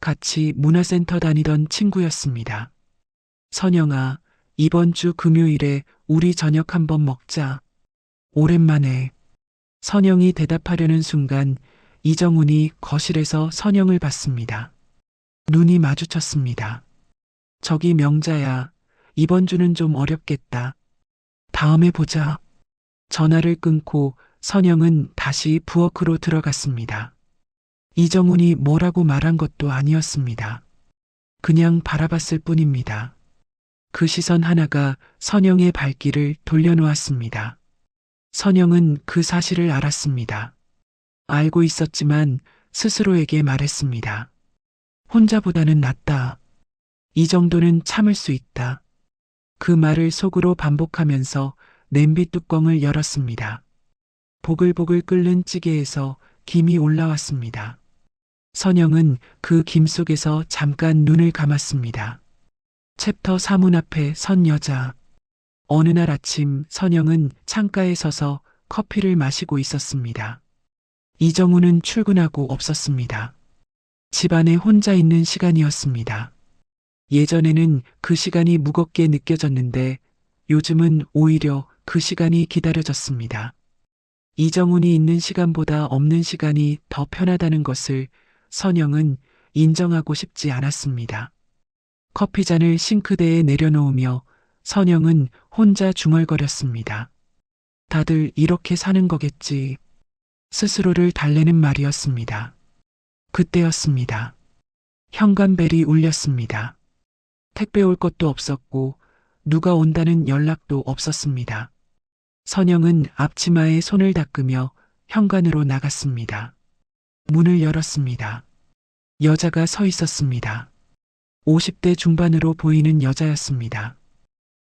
같이 문화센터 다니던 친구였습니다. 선영아, 이번 주 금요일에 우리 저녁 한번 먹자. 오랜만에. 선영이 대답하려는 순간 이정훈이 거실에서 선영을 봤습니다. 눈이 마주쳤습니다. 저기 명자야, 이번 주는 좀 어렵겠다. 다음에 보자. 전화를 끊고 선영은 다시 부엌으로 들어갔습니다. 이정훈이 뭐라고 말한 것도 아니었습니다. 그냥 바라봤을 뿐입니다. 그 시선 하나가 선영의 발길을 돌려놓았습니다. 선영은 그 사실을 알았습니다. 알고 있었지만 스스로에게 말했습니다. 혼자보다는 낫다. 이 정도는 참을 수 있다. 그 말을 속으로 반복하면서 냄비 뚜껑을 열었습니다. 보글보글 끓는 찌개에서 김이 올라왔습니다. 선영은 그 김 속에서 잠깐 눈을 감았습니다. 챕터 4문 앞에 선 여자. 어느 날 아침 선영은 창가에 서서 커피를 마시고 있었습니다. 이정우는 출근하고 없었습니다. 집안에 혼자 있는 시간이었습니다. 예전에는 그 시간이 무겁게 느껴졌는데 요즘은 오히려 그 시간이 기다려졌습니다. 이정훈이 있는 시간보다 없는 시간이 더 편하다는 것을 선영은 인정하고 싶지 않았습니다. 커피잔을 싱크대에 내려놓으며 선영은 혼자 중얼거렸습니다. 다들 이렇게 사는 거겠지. 스스로를 달래는 말이었습니다. 그때였습니다. 현관벨이 울렸습니다. 택배 올 것도 없었고 누가 온다는 연락도 없었습니다. 선영은 앞치마에 손을 닦으며 현관으로 나갔습니다. 문을 열었습니다. 여자가 서 있었습니다. 50대 중반으로 보이는 여자였습니다.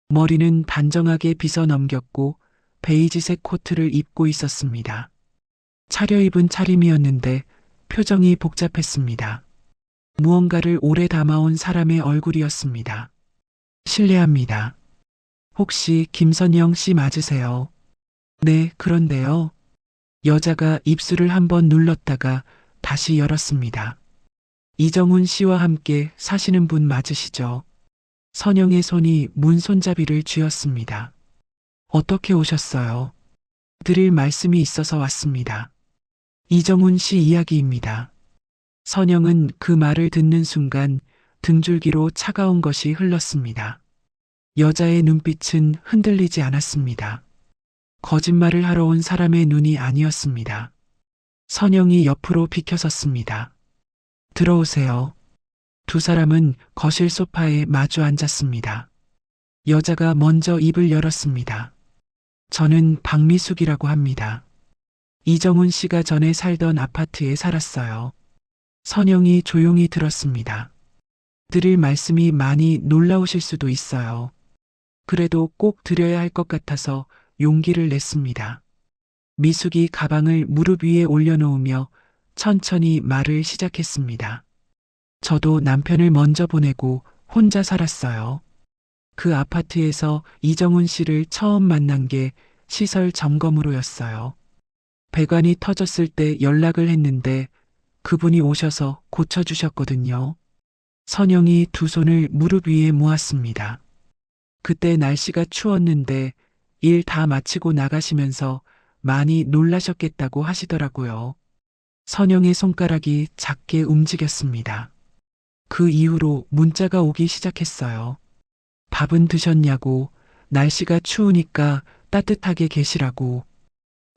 머리는 단정하게 빗어 넘겼고 베이지색 코트를 입고 있었습니다. 차려입은 차림이었는데 표정이 복잡했습니다. 무언가를 오래 담아온 사람의 얼굴이었습니다. 실례합니다. 혹시 김선영 씨 맞으세요? 네, 그런데요. 여자가 입술을 한번 눌렀다가 다시 열었습니다. 이정훈 씨와 함께 사시는 분 맞으시죠? 선영의 손이 문 손잡이를 쥐었습니다. 어떻게 오셨어요? 드릴 말씀이 있어서 왔습니다. 이정훈 씨 이야기입니다. 선영은 그 말을 듣는 순간 등줄기로 차가운 것이 흘렀습니다. 여자의 눈빛은 흔들리지 않았습니다. 거짓말을 하러 온 사람의 눈이 아니었습니다. 선영이 옆으로 비켜섰습니다. 들어오세요. 두 사람은 거실 소파에 마주 앉았습니다. 여자가 먼저 입을 열었습니다. 저는 박미숙이라고 합니다. 이정훈 씨가 전에 살던 아파트에 살았어요. 선영이 조용히 들었습니다. 드릴 말씀이 많이 놀라우실 수도 있어요. 그래도 꼭 드려야 할 것 같아서 용기를 냈습니다. 미숙이 가방을 무릎 위에 올려놓으며 천천히 말을 시작했습니다. 저도 남편을 먼저 보내고 혼자 살았어요. 그 아파트에서 이정훈 씨를 처음 만난 게 시설 점검으로였어요. 배관이 터졌을 때 연락을 했는데 그분이 오셔서 고쳐주셨거든요. 선영이 두 손을 무릎 위에 모았습니다. 그때 날씨가 추웠는데 일 다 마치고 나가시면서 많이 놀라셨겠다고 하시더라고요. 선영의 손가락이 작게 움직였습니다. 그 이후로 문자가 오기 시작했어요. 밥은 드셨냐고, 날씨가 추우니까 따뜻하게 계시라고.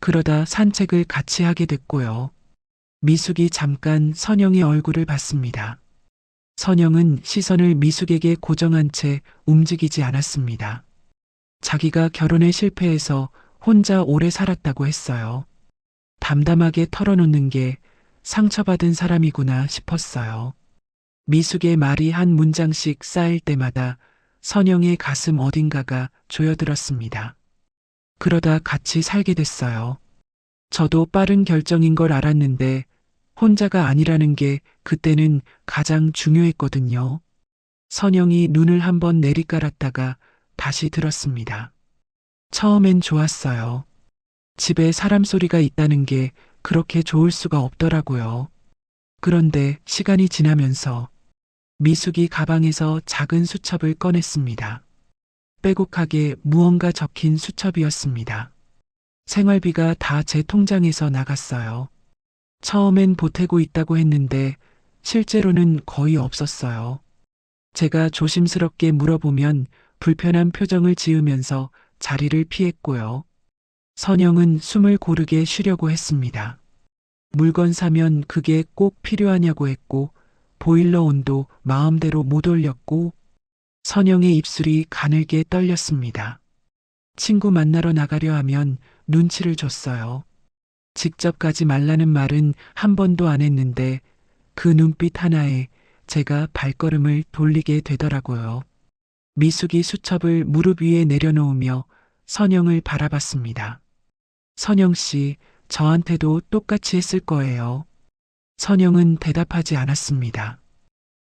그러다 산책을 같이 하게 됐고요. 미숙이 잠깐 선영의 얼굴을 봤습니다. 선영은 시선을 미숙에게 고정한 채 움직이지 않았습니다. 자기가 결혼에 실패해서 혼자 오래 살았다고 했어요. 담담하게 털어놓는 게 상처받은 사람이구나 싶었어요. 미숙의 말이 한 문장씩 쌓일 때마다 선영의 가슴 어딘가가 조여들었습니다. 그러다 같이 살게 됐어요. 저도 빠른 결정인 걸 알았는데 혼자가 아니라는 게 그때는 가장 중요했거든요. 선영이 눈을 한번 내리깔았다가 다시 들었습니다. 처음엔 좋았어요. 집에 사람 소리가 있다는 게 그렇게 좋을 수가 없더라고요. 그런데 시간이 지나면서 미숙이 가방에서 작은 수첩을 꺼냈습니다. 빼곡하게 무언가 적힌 수첩이었습니다. 생활비가 다 제 통장에서 나갔어요. 처음엔 보태고 있다고 했는데 실제로는 거의 없었어요. 제가 조심스럽게 물어보면 불편한 표정을 지으면서 자리를 피했고요. 선영은 숨을 고르게 쉬려고 했습니다. 물건 사면 그게 꼭 필요하냐고 했고 보일러 온도 마음대로 못 올렸고 선영의 입술이 가늘게 떨렸습니다. 친구 만나러 나가려 하면 눈치를 줬어요. 직접 가지 말라는 말은 한 번도 안 했는데 그 눈빛 하나에 제가 발걸음을 돌리게 되더라고요. 미숙이 수첩을 무릎 위에 내려놓으며 선영을 바라봤습니다. 선영 씨, 저한테도 똑같이 했을 거예요. 선영은 대답하지 않았습니다.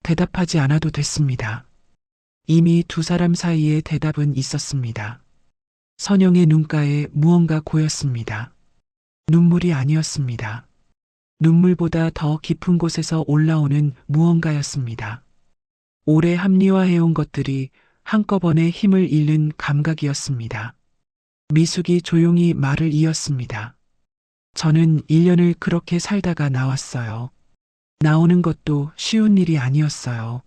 대답하지 않아도 됐습니다. 이미 두 사람 사이에 대답은 있었습니다. 선영의 눈가에 무언가 고였습니다. 눈물이 아니었습니다. 눈물보다 더 깊은 곳에서 올라오는 무언가였습니다. 오래 합리화해온 것들이 한꺼번에 힘을 잃는 감각이었습니다. 미숙이 조용히 말을 이었습니다. 저는 1년을 그렇게 살다가 나왔어요. 나오는 것도 쉬운 일이 아니었어요.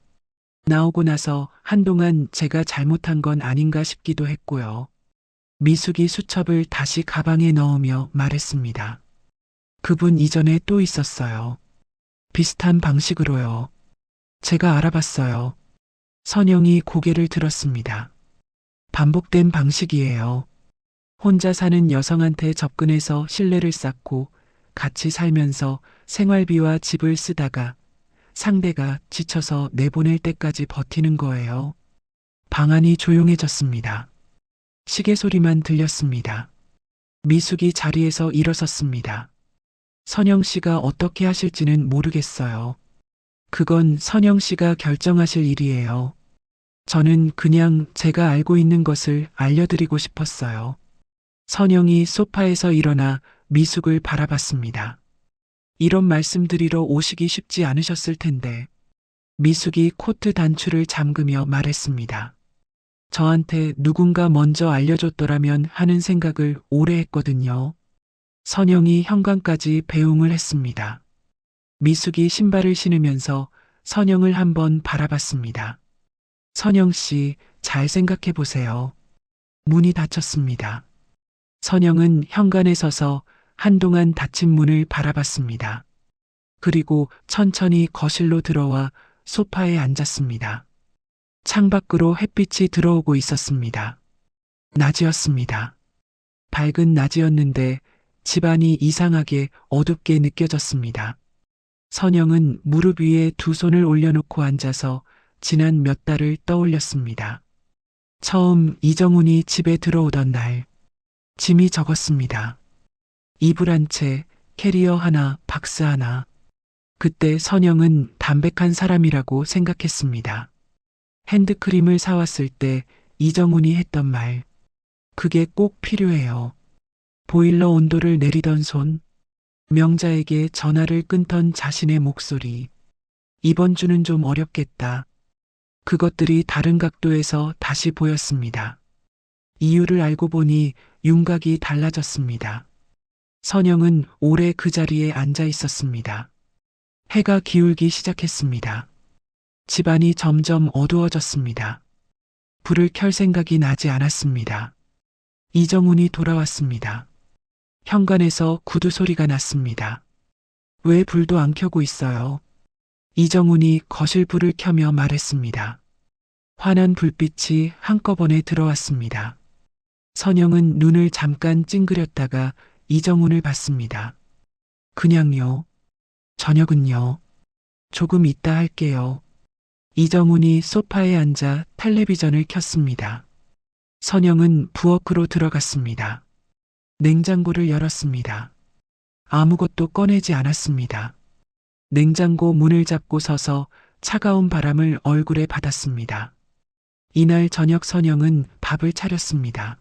나오고 나서 한동안 제가 잘못한 건 아닌가 싶기도 했고요. 미숙이 수첩을 다시 가방에 넣으며 말했습니다. 그분 이전에 또 있었어요. 비슷한 방식으로요. 제가 알아봤어요. 선영이 고개를 들었습니다. 반복된 방식이에요. 혼자 사는 여성한테 접근해서 신뢰를 쌓고 같이 살면서 생활비와 집을 쓰다가 상대가 지쳐서 내보낼 때까지 버티는 거예요. 방 안이 조용해졌습니다. 시계 소리만 들렸습니다. 미숙이 자리에서 일어섰습니다. 선영 씨가 어떻게 하실지는 모르겠어요. 그건 선영 씨가 결정하실 일이에요. 저는 그냥 제가 알고 있는 것을 알려드리고 싶었어요. 선영이 소파에서 일어나 미숙을 바라봤습니다. 이런 말씀드리러 오시기 쉽지 않으셨을 텐데. 미숙이 코트 단추를 잠그며 말했습니다. 저한테 누군가 먼저 알려줬더라면 하는 생각을 오래 했거든요. 선영이 현관까지 배웅을 했습니다. 미숙이 신발을 신으면서 선영을 한번 바라봤습니다. 선영 씨, 잘 생각해 보세요. 문이 닫혔습니다. 선영은 현관에 서서 한동안 닫힌 문을 바라봤습니다. 그리고 천천히 거실로 들어와 소파에 앉았습니다. 창밖으로 햇빛이 들어오고 있었습니다. 낮이었습니다. 밝은 낮이었는데 집안이 이상하게 어둡게 느껴졌습니다. 선영은 무릎 위에 두 손을 올려놓고 앉아서 지난 몇 달을 떠올렸습니다. 처음 이정훈이 집에 들어오던 날, 짐이 적었습니다. 이불 한 채, 캐리어 하나, 박스 하나. 그때 선영은 담백한 사람이라고 생각했습니다. 핸드크림을 사왔을 때 이정훈이 했던 말. 그게 꼭 필요해요. 보일러 온도를 내리던 손. 명자에게 전화를 끊던 자신의 목소리. 이번 주는 좀 어렵겠다. 그것들이 다른 각도에서 다시 보였습니다. 이유를 알고 보니 윤곽이 달라졌습니다. 선영은 오래 그 자리에 앉아 있었습니다. 해가 기울기 시작했습니다. 집안이 점점 어두워졌습니다. 불을 켤 생각이 나지 않았습니다. 이정훈이 돌아왔습니다. 현관에서 구두 소리가 났습니다. 왜 불도 안 켜고 있어요? 이정훈이 거실 불을 켜며 말했습니다. 환한 불빛이 한꺼번에 들어왔습니다. 선영은 눈을 잠깐 찡그렸다가 이정훈을 봤습니다. 그냥요. 저녁은요. 조금 이따 할게요. 이정훈이 소파에 앉아 텔레비전을 켰습니다. 선영은 부엌으로 들어갔습니다. 냉장고를 열었습니다. 아무것도 꺼내지 않았습니다. 냉장고 문을 잡고 서서 차가운 바람을 얼굴에 받았습니다. 이날 저녁 선영은 밥을 차렸습니다.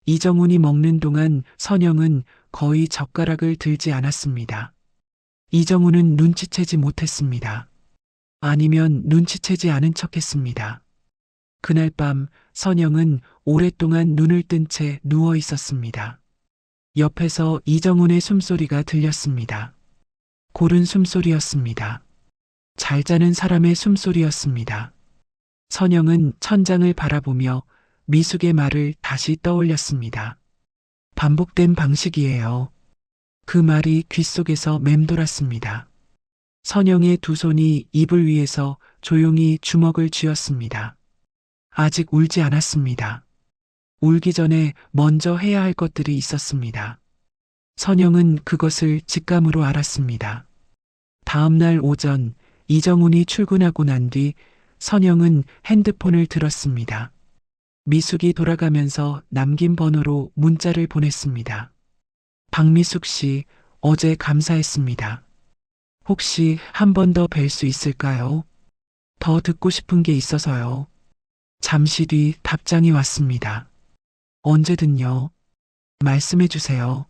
이정훈이 먹는 동안 선영은 거의 젓가락을 들지 않았습니다. 이정훈은 눈치채지 못했습니다. 아니면 눈치채지 않은 척했습니다. 그날 밤 선영은 오랫동안 눈을 뜬 채 누워 있었습니다. 옆에서 이정훈의 숨소리가 들렸습니다. 고른 숨소리였습니다. 잘 자는 사람의 숨소리였습니다. 선영은 천장을 바라보며 미숙의 말을 다시 떠올렸습니다. 반복된 방식이에요. 그 말이 귓속에서 맴돌았습니다. 선영의 두 손이 이불 위에서 조용히 주먹을 쥐었습니다. 아직 울지 않았습니다. 울기 전에 먼저 해야 할 것들이 있었습니다. 선영은 그것을 직감으로 알았습니다. 다음 날 오전 이정훈이 출근하고 난 뒤 선영은 핸드폰을 들었습니다. 미숙이 돌아가면서 남긴 번호로 문자를 보냈습니다. 박미숙 씨, 어제 감사했습니다. 혹시 한 번 더 뵐 수 있을까요? 더 듣고 싶은 게 있어서요. 잠시 뒤 답장이 왔습니다. 언제든요. 말씀해 주세요.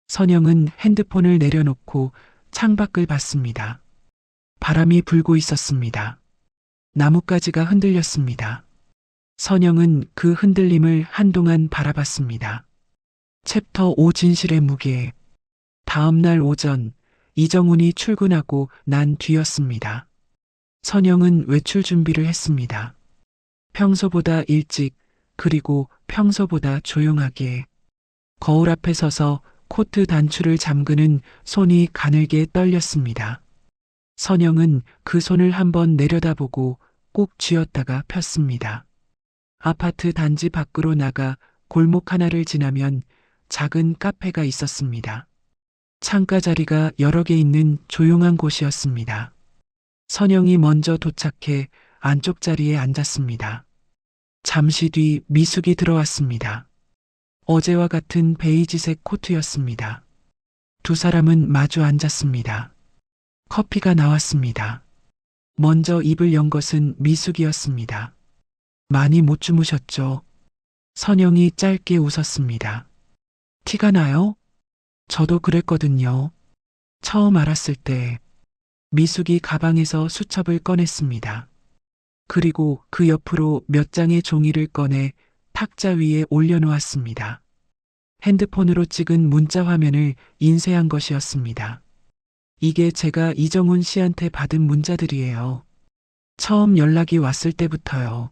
선영은 핸드폰을 내려놓고 창밖을 봤습니다. 바람이 불고 있었습니다. 나뭇가지가 흔들렸습니다. 선영은 그 흔들림을 한동안 바라봤습니다. 챕터 5 진실의 무게. 다음 날 오전, 이정훈이 출근하고 난 뒤였습니다. 선영은 외출 준비를 했습니다. 평소보다 일찍, 그리고 평소보다 조용하게. 거울 앞에 서서 코트 단추를 잠그는 손이 가늘게 떨렸습니다. 선영은 그 손을 한번 내려다보고 꼭 쥐었다가 폈습니다. 아파트 단지 밖으로 나가 골목 하나를 지나면 작은 카페가 있었습니다. 창가 자리가 여러 개 있는 조용한 곳이었습니다. 선영이 먼저 도착해 안쪽 자리에 앉았습니다. 잠시 뒤 미숙이 들어왔습니다. 어제와 같은 베이지색 코트였습니다. 두 사람은 마주 앉았습니다. 커피가 나왔습니다. 먼저 입을 연 것은 미숙이었습니다. 많이 못 주무셨죠? 선영이 짧게 웃었습니다. 티가 나요? 저도 그랬거든요. 처음 알았을 때. 미숙이 가방에서 수첩을 꺼냈습니다. 그리고 그 옆으로 몇 장의 종이를 꺼내 탁자 위에 올려놓았습니다. 핸드폰으로 찍은 문자 화면을 인쇄한 것이었습니다. 이게 제가 이정훈 씨한테 받은 문자들이에요. 처음 연락이 왔을 때부터요.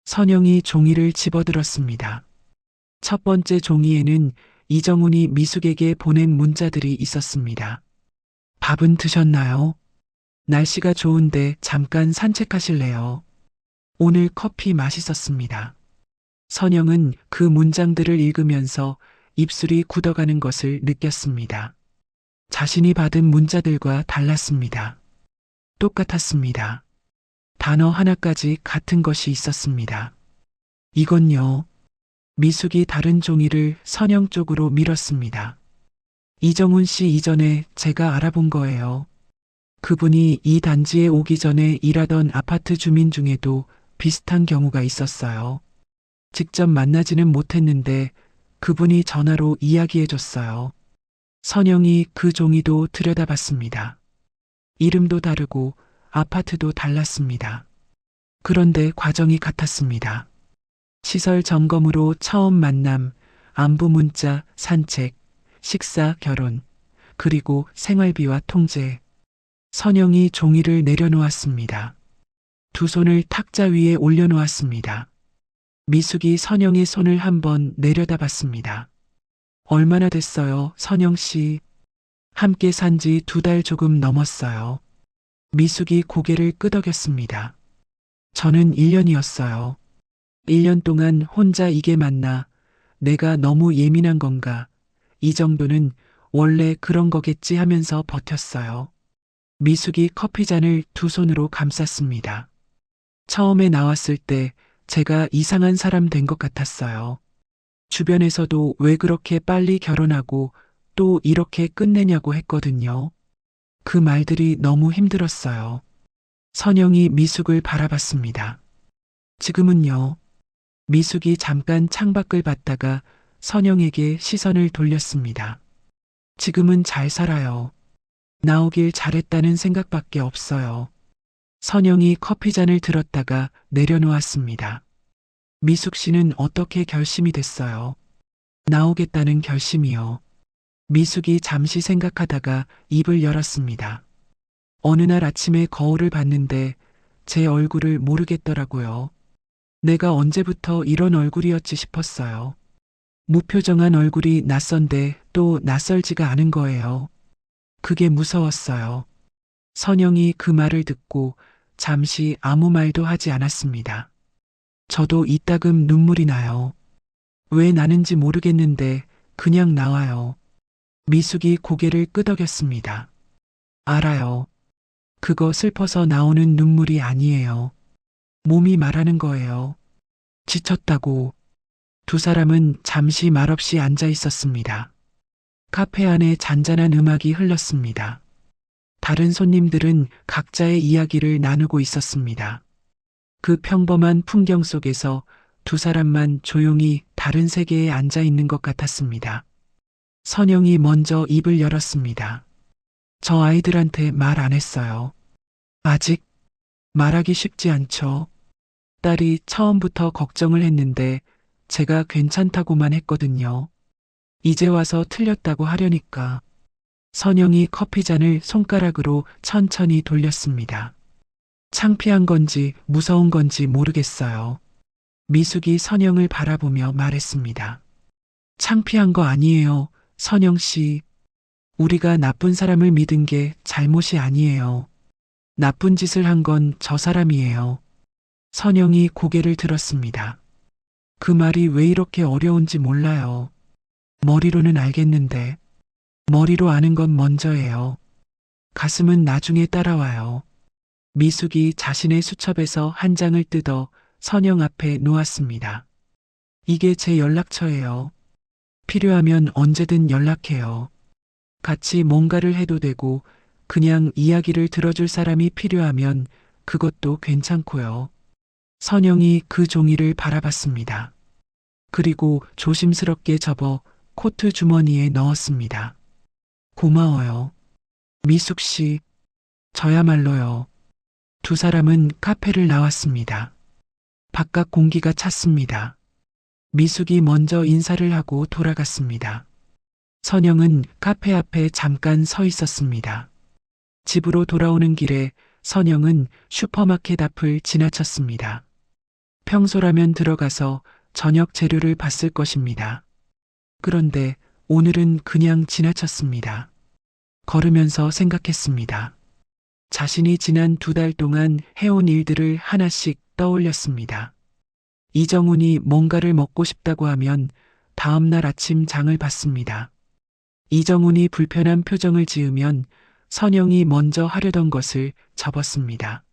선영이 종이를 집어들었습니다. 첫 번째 종이에는 이정훈이 미숙에게 보낸 문자들이 있었습니다. 밥은 드셨나요? 날씨가 좋은데 잠깐 산책하실래요? 오늘 커피 맛있었습니다. 선영은 그 문장들을 읽으면서 입술이 굳어가는 것을 느꼈습니다. 자신이 받은 문자들과 달랐습니다. 똑같았습니다. 단어 하나까지 같은 것이 있었습니다. 이건요. 미숙이 다른 종이를 선영 쪽으로 밀었습니다. 이정훈 씨 이전에 제가 알아본 거예요. 그분이 이 단지에 오기 전에 일하던 아파트 주민 중에도 비슷한 경우가 있었어요. 직접 만나지는 못했는데 그분이 전화로 이야기해줬어요. 선영이 그 종이도 들여다봤습니다. 이름도 다르고 아파트도 달랐습니다. 그런데 과정이 같았습니다. 시설 점검으로 처음 만남, 안부 문자, 산책, 식사, 결혼, 그리고 생활비와 통제. 선영이 종이를 내려놓았습니다. 두 손을 탁자 위에 올려놓았습니다. 미숙이 선영의 손을 한번 내려다봤습니다. 얼마나 됐어요, 선영 씨? 함께 산 지 2달 조금 넘었어요. 미숙이 고개를 끄덕였습니다. 저는 1년이었어요. 1년 동안 혼자 이게 맞나? 내가 너무 예민한 건가? 이 정도는 원래 그런 거겠지 하면서 버텼어요. 미숙이 커피잔을 두 손으로 감쌌습니다. 처음에 나왔을 때 제가 이상한 사람 된 것 같았어요. 주변에서도 왜 그렇게 빨리 결혼하고 또 이렇게 끝내냐고 했거든요. 그 말들이 너무 힘들었어요. 선영이 미숙을 바라봤습니다. 지금은요. 미숙이 잠깐 창밖을 봤다가 선영에게 시선을 돌렸습니다. 지금은 잘 살아요. 나오길 잘했다는 생각밖에 없어요. 선영이 커피잔을 들었다가 내려놓았습니다. 미숙 씨는 어떻게 결심이 됐어요? 나오겠다는 결심이요. 미숙이 잠시 생각하다가 입을 열었습니다. 어느 날 아침에 거울을 봤는데 제 얼굴을 모르겠더라고요. 내가 언제부터 이런 얼굴이었지 싶었어요. 무표정한 얼굴이 낯선데 또 낯설지가 않은 거예요. 그게 무서웠어요. 선영이 그 말을 듣고 잠시 아무 말도 하지 않았습니다. 저도 이따금 눈물이 나요. 왜 나는지 모르겠는데 그냥 나와요. 미숙이 고개를 끄덕였습니다. 알아요. 그거 슬퍼서 나오는 눈물이 아니에요. 몸이 말하는 거예요. 지쳤다고. 두 사람은 잠시 말없이 앉아 있었습니다. 카페 안에 잔잔한 음악이 흘렀습니다. 다른 손님들은 각자의 이야기를 나누고 있었습니다. 그 평범한 풍경 속에서 두 사람만 조용히 다른 세계에 앉아 있는 것 같았습니다. 선영이 먼저 입을 열었습니다. 저 아이들한테 말 안 했어요. 아직 말하기 쉽지 않죠. 딸이 처음부터 걱정을 했는데 제가 괜찮다고만 했거든요. 이제 와서 틀렸다고 하려니까. 선영이 커피잔을 손가락으로 천천히 돌렸습니다. 창피한 건지 무서운 건지 모르겠어요. 미숙이 선영을 바라보며 말했습니다. 창피한 거 아니에요, 선영 씨. 우리가 나쁜 사람을 믿은 게 잘못이 아니에요. 나쁜 짓을 한 건 저 사람이에요. 선영이 고개를 들었습니다. 그 말이 왜 이렇게 어려운지 몰라요. 머리로는 알겠는데, 머리로 아는 건 먼저예요. 가슴은 나중에 따라와요. 미숙이 자신의 수첩에서 한 장을 뜯어 선영 앞에 놓았습니다. 이게 제 연락처예요. 필요하면 언제든 연락해요. 같이 뭔가를 해도 되고, 그냥 이야기를 들어줄 사람이 필요하면 그것도 괜찮고요. 선영이 그 종이를 바라봤습니다. 그리고 조심스럽게 접어 코트 주머니에 넣었습니다. 고마워요. 미숙 씨, 저야말로요. 두 사람은 카페를 나왔습니다. 바깥 공기가 찼습니다. 미숙이 먼저 인사를 하고 돌아갔습니다. 선영은 카페 앞에 잠깐 서 있었습니다. 집으로 돌아오는 길에 선영은 슈퍼마켓 앞을 지나쳤습니다. 평소라면 들어가서 저녁 재료를 봤을 것입니다. 그런데 오늘은 그냥 지나쳤습니다. 걸으면서 생각했습니다. 자신이 지난 2달 동안 해온 일들을 하나씩 떠올렸습니다. 이정훈이 뭔가를 먹고 싶다고 하면 다음 날 아침 장을 봤습니다. 이정훈이 불편한 표정을 지으면 선영이 먼저 하려던 것을 접었습니다.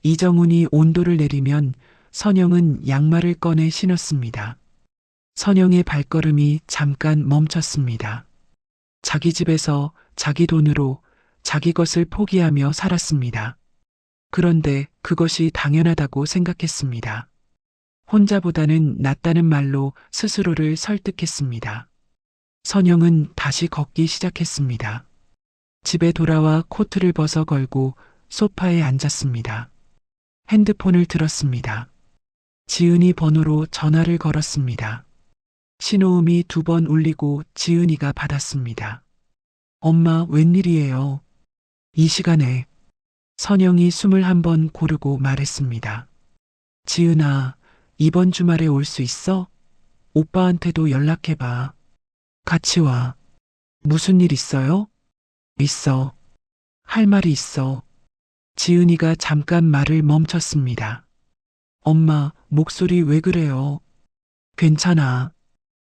이정훈이 온도를 내리면 선영은 양말을 꺼내 신었습니다. 선영의 발걸음이 잠깐 멈췄습니다. 자기 집에서 자기 돈으로 자기 것을 포기하며 살았습니다. 그런데 그것이 당연하다고 생각했습니다. 혼자보다는 낫다는 말로 스스로를 설득했습니다. 선영은 다시 걷기 시작했습니다. 집에 돌아와 코트를 벗어 걸고 소파에 앉았습니다. 핸드폰을 들었습니다. 지은이 번호로 전화를 걸었습니다. 신호음이 2번 울리고 지은이가 받았습니다. 엄마, 웬일이에요? 이 시간에. 선영이 숨을 한번 고르고 말했습니다. 지은아, 이번 주말에 올 수 있어? 오빠한테도 연락해봐. 같이 와. 무슨 일 있어요? 있어. 할 말이 있어. 지은이가 잠깐 말을 멈췄습니다. 엄마, 목소리 왜 그래요? 괜찮아.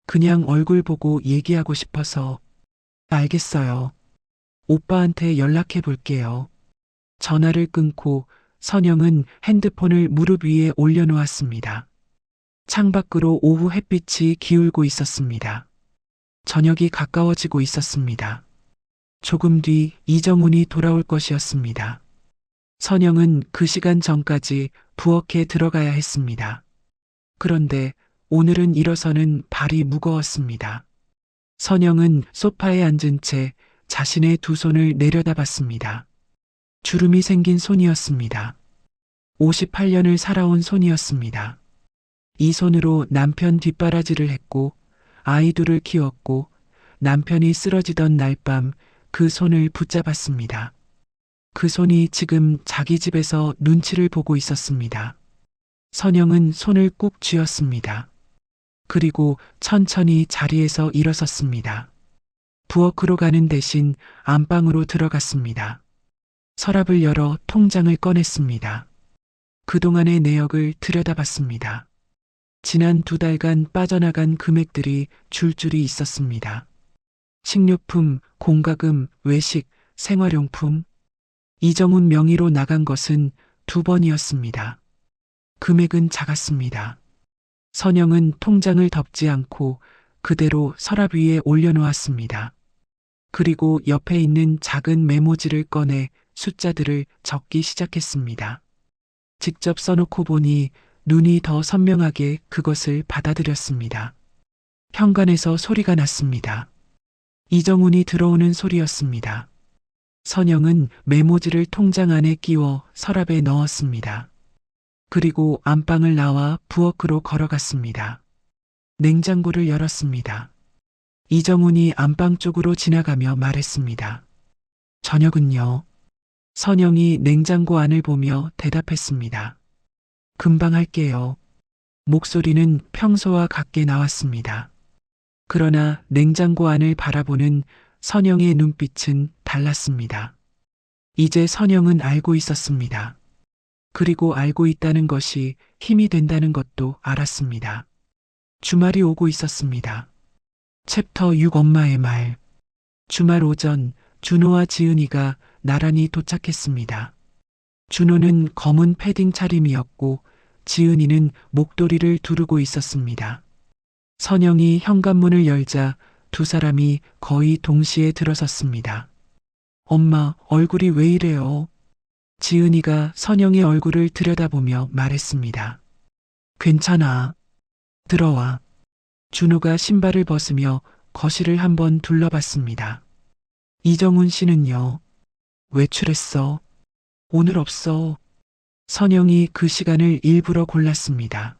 그냥 얼굴 보고 얘기하고 싶어서. 알겠어요. 오빠한테 연락해 볼게요. 전화를 끊고 선영은 핸드폰을 무릎 위에 올려놓았습니다. 창밖으로 오후 햇빛이 기울고 있었습니다. 저녁이 가까워지고 있었습니다. 조금 뒤 이정훈이 돌아올 것이었습니다. 선영은 그 시간 전까지 부엌에 들어가야 했습니다. 그런데 오늘은 일어서는 발이 무거웠습니다. 선영은 소파에 앉은 채 자신의 2 손을 내려다봤습니다. 주름이 생긴 손이었습니다. 58년을 살아온 손이었습니다. 이 손으로 남편 뒷바라지를 했고 아이 2을 키웠고 남편이 쓰러지던 날 밤 그 손을 붙잡았습니다. 그 손이 지금 자기 집에서 눈치를 보고 있었습니다. 선영은 손을 꾹 쥐었습니다. 그리고 천천히 자리에서 일어섰습니다. 부엌으로 가는 대신 안방으로 들어갔습니다. 서랍을 열어 통장을 꺼냈습니다. 그동안의 내역을 들여다봤습니다. 지난 2달간 빠져나간 금액들이 줄줄이 있었습니다. 식료품, 공과금, 외식, 생활용품. 이정훈 명의로 나간 것은 2번이었습니다. 금액은 작았습니다. 선영은 통장을 덮지 않고 그대로 서랍 위에 올려놓았습니다. 그리고 옆에 있는 작은 메모지를 꺼내 숫자들을 적기 시작했습니다. 직접 써놓고 보니 눈이 더 선명하게 그것을 받아들였습니다. 현관에서 소리가 났습니다. 이정훈이 들어오는 소리였습니다. 선영은 메모지를 통장 안에 끼워 서랍에 넣었습니다. 그리고 안방을 나와 부엌으로 걸어갔습니다. 냉장고를 열었습니다. 이정훈이 안방 쪽으로 지나가며 말했습니다. 저녁은요? 선영이 냉장고 안을 보며 대답했습니다. 금방 할게요. 목소리는 평소와 같게 나왔습니다. 그러나 냉장고 안을 바라보는 선영의 눈빛은 달랐습니다. 이제 선영은 알고 있었습니다. 그리고 알고 있다는 것이 힘이 된다는 것도 알았습니다. 주말이 오고 있었습니다. 챕터 6 엄마의 말. 주말 오전 준호와 지은이가 나란히 도착했습니다. 준호는 검은 패딩 차림이었고 지은이는 목도리를 두르고 있었습니다. 선영이 현관문을 열자 두 사람이 거의 동시에 들어섰습니다. 엄마, 얼굴이 왜 이래요? 지은이가 선영의 얼굴을 들여다보며 말했습니다. 괜찮아. 들어와. 준호가 신발을 벗으며 거실을 한번 둘러봤습니다. 이정훈 씨는요? 외출했어. 오늘 없어. 선영이 그 시간을 일부러 골랐습니다.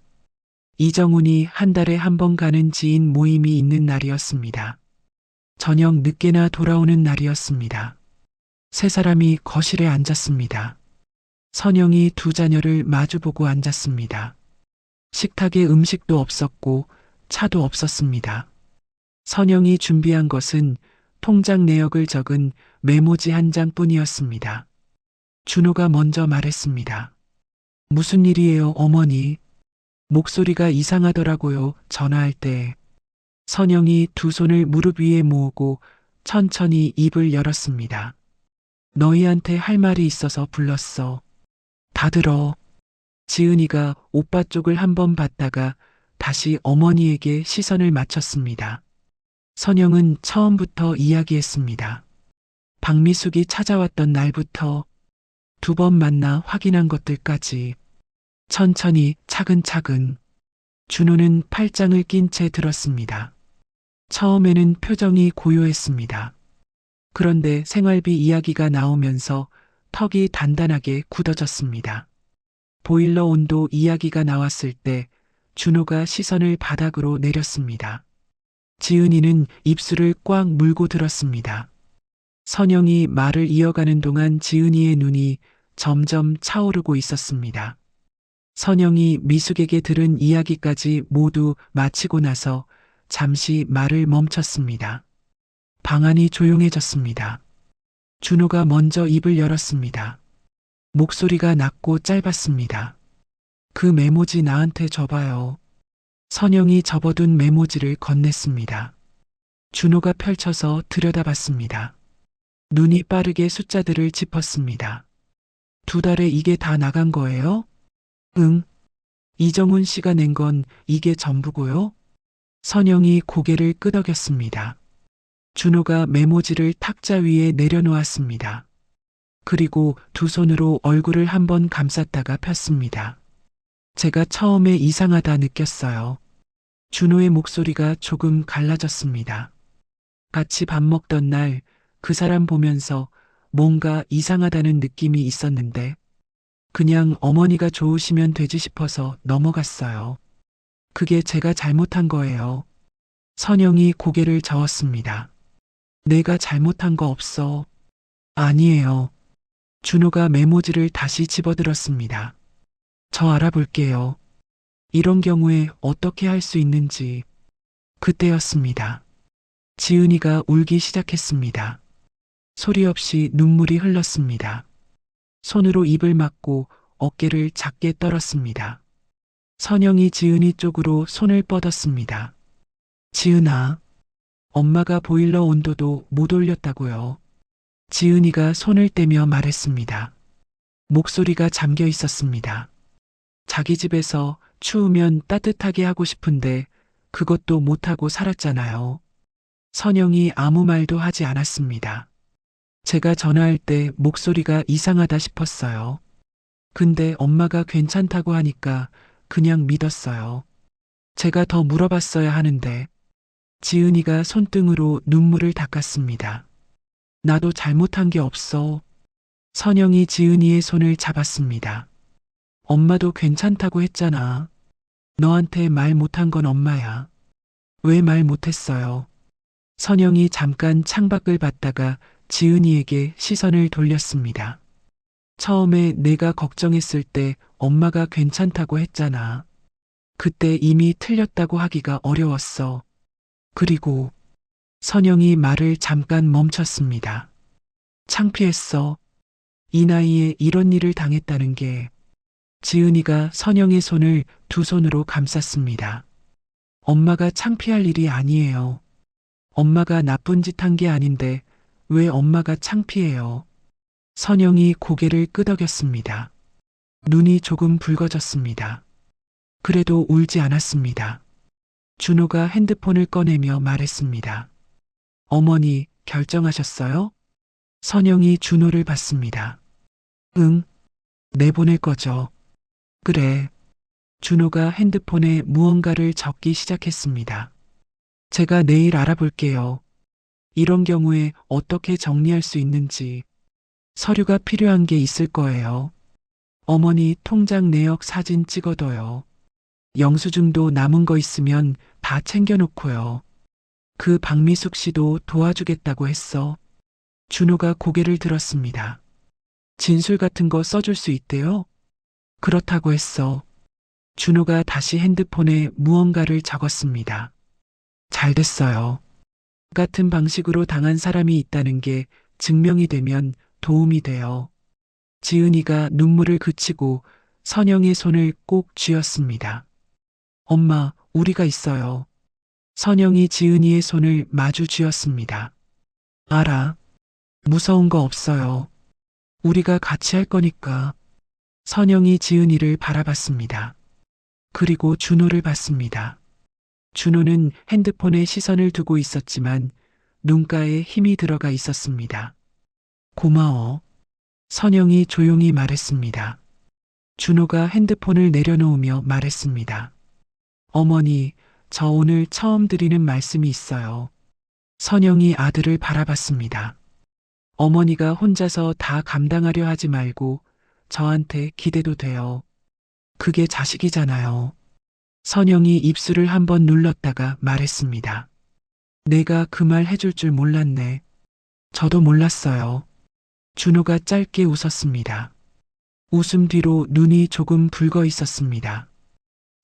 이정훈이 한 달에 한 번 가는 지인 모임이 있는 날이었습니다. 저녁 늦게나 돌아오는 날이었습니다. 세 사람이 거실에 앉았습니다. 선영이 두 자녀를 마주보고 앉았습니다. 식탁에 음식도 없었고 차도 없었습니다. 선영이 준비한 것은 통장 내역을 적은 메모지 한 장뿐이었습니다. 준호가 먼저 말했습니다. 무슨 일이에요, 어머니? 목소리가 이상하더라고요, 전화할 때. 선영이 두 손을 무릎 위에 모으고 천천히 입을 열었습니다. 너희한테 할 말이 있어서 불렀어. 다 들어. 지은이가 오빠 쪽을 한번 봤다가 다시 어머니에게 시선을 맞췄습니다. 선영은 처음부터 이야기했습니다. 박미숙이 찾아왔던 날부터 두 번 만나 확인한 것들까지 천천히 차근차근. 준호는 팔짱을 낀 채 들었습니다. 처음에는 표정이 고요했습니다. 그런데 생활비 이야기가 나오면서 턱이 단단하게 굳어졌습니다. 보일러 온도 이야기가 나왔을 때 준호가 시선을 바닥으로 내렸습니다. 지은이는 입술을 꽉 물고 들었습니다. 선영이 말을 이어가는 동안 지은이의 눈이 점점 차오르고 있었습니다. 선영이 미숙에게 들은 이야기까지 모두 마치고 나서 잠시 말을 멈췄습니다. 방안이 조용해졌습니다. 준호가 먼저 입을 열었습니다. 목소리가 낮고 짧았습니다. 그 메모지 나한테 줘봐요. 선영이 접어둔 메모지를 건넸습니다. 준호가 펼쳐서 들여다봤습니다. 눈이 빠르게 숫자들을 짚었습니다. 두 달에 이게 다 나간 거예요? 응. 이정훈 씨가 낸 건 이게 전부고요? 선영이 고개를 끄덕였습니다. 준호가 메모지를 탁자 위에 내려놓았습니다. 그리고 두 손으로 얼굴을 한번 감쌌다가 폈습니다. 제가 처음에 이상하다 느꼈어요. 준호의 목소리가 조금 갈라졌습니다. 같이 밥 먹던 날 그 사람 보면서 뭔가 이상하다는 느낌이 있었는데 그냥 어머니가 좋으시면 되지 싶어서 넘어갔어요. 그게 제가 잘못한 거예요. 선영이 고개를 저었습니다. 내가 잘못한 거 없어. 아니에요. 준호가 메모지를 다시 집어들었습니다. 저 알아볼게요. 이런 경우에 어떻게 할 수 있는지. 그때였습니다. 지은이가 울기 시작했습니다. 소리 없이 눈물이 흘렀습니다. 손으로 입을 막고 어깨를 작게 떨었습니다. 선영이 지은이 쪽으로 손을 뻗었습니다. 지은아, 엄마가 보일러 온도도 못 올렸다고요. 지은이가 손을 떼며 말했습니다. 목소리가 잠겨 있었습니다. 자기 집에서 추우면 따뜻하게 하고 싶은데 그것도 못하고 살았잖아요. 선영이 아무 말도 하지 않았습니다. 제가 전화할 때 목소리가 이상하다 싶었어요. 근데 엄마가 괜찮다고 하니까 그냥 믿었어요. 제가 더 물어봤어야 하는데. 지은이가 손등으로 눈물을 닦았습니다. 나도 잘못한 게 없어. 선영이 지은이의 손을 잡았습니다. 엄마도 괜찮다고 했잖아. 너한테 말 못한 건 엄마야. 왜 말 못했어요? 선영이 잠깐 창밖을 봤다가 지은이에게 시선을 돌렸습니다. 처음에 내가 걱정했을 때 엄마가 괜찮다고 했잖아. 그때 이미 틀렸다고 하기가 어려웠어. 그리고 선영이 말을 잠깐 멈췄습니다. 창피했어. 이 나이에 이런 일을 당했다는 게. 지은이가 선영의 손을 두 손으로 감쌌습니다. 엄마가 창피할 일이 아니에요. 엄마가 나쁜 짓 한 게 아닌데 왜 엄마가 창피해요? 선영이 고개를 끄덕였습니다. 눈이 조금 붉어졌습니다. 그래도 울지 않았습니다. 준호가 핸드폰을 꺼내며 말했습니다. 어머니, 결정하셨어요? 선영이 준호를 봤습니다. 응, 내보낼 거죠. 그래. 준호가 핸드폰에 무언가를 적기 시작했습니다. 제가 내일 알아볼게요. 이런 경우에 어떻게 정리할 수 있는지. 서류가 필요한 게 있을 거예요. 어머니 통장 내역 사진 찍어둬요. 영수증도 남은 거 있으면 다 챙겨놓고요. 그 박미숙 씨도 도와주겠다고 했어. 준호가 고개를 들었습니다. 진술 같은 거 써줄 수 있대요? 그렇다고 했어. 준호가 다시 핸드폰에 무언가를 적었습니다. 잘 됐어요. 같은 방식으로 당한 사람이 있다는 게 증명이 되면 도움이 돼요. 지은이가 눈물을 그치고 선영의 손을 꼭 쥐었습니다. 엄마, 우리가 있어요. 선영이 지은이의 손을 마주 쥐었습니다. 알아. 무서운 거 없어요. 우리가 같이 할 거니까. 선영이 지은이를 바라봤습니다. 그리고 준호를 봤습니다. 준호는 핸드폰에 시선을 두고 있었지만 눈가에 힘이 들어가 있었습니다. 고마워. 선영이 조용히 말했습니다. 준호가 핸드폰을 내려놓으며 말했습니다. 어머니, 저 오늘 처음 드리는 말씀이 있어요. 선영이 아들을 바라봤습니다. 어머니가 혼자서 다 감당하려 하지 말고 저한테 기대도 돼요. 그게 자식이잖아요. 선영이 입술을 한번 눌렀다가 말했습니다. 내가 그 말 해줄 줄 몰랐네. 저도 몰랐어요. 준호가 짧게 웃었습니다. 웃음 뒤로 눈이 조금 붉어 있었습니다.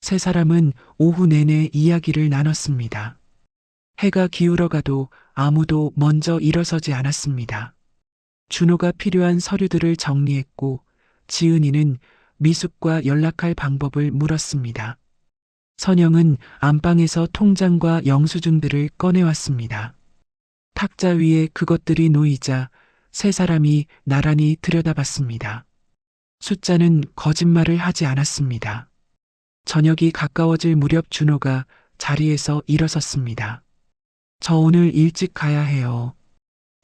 세 사람은 오후 내내 이야기를 나눴습니다. 해가 기울어가도 아무도 먼저 일어서지 않았습니다. 준호가 필요한 서류들을 정리했고 지은이는 미숙과 연락할 방법을 물었습니다. 선영은 안방에서 통장과 영수증들을 꺼내왔습니다. 탁자 위에 그것들이 놓이자 세 사람이 나란히 들여다봤습니다. 숫자는 거짓말을 하지 않았습니다. 저녁이 가까워질 무렵 준호가 자리에서 일어섰습니다. 저 오늘 일찍 가야 해요.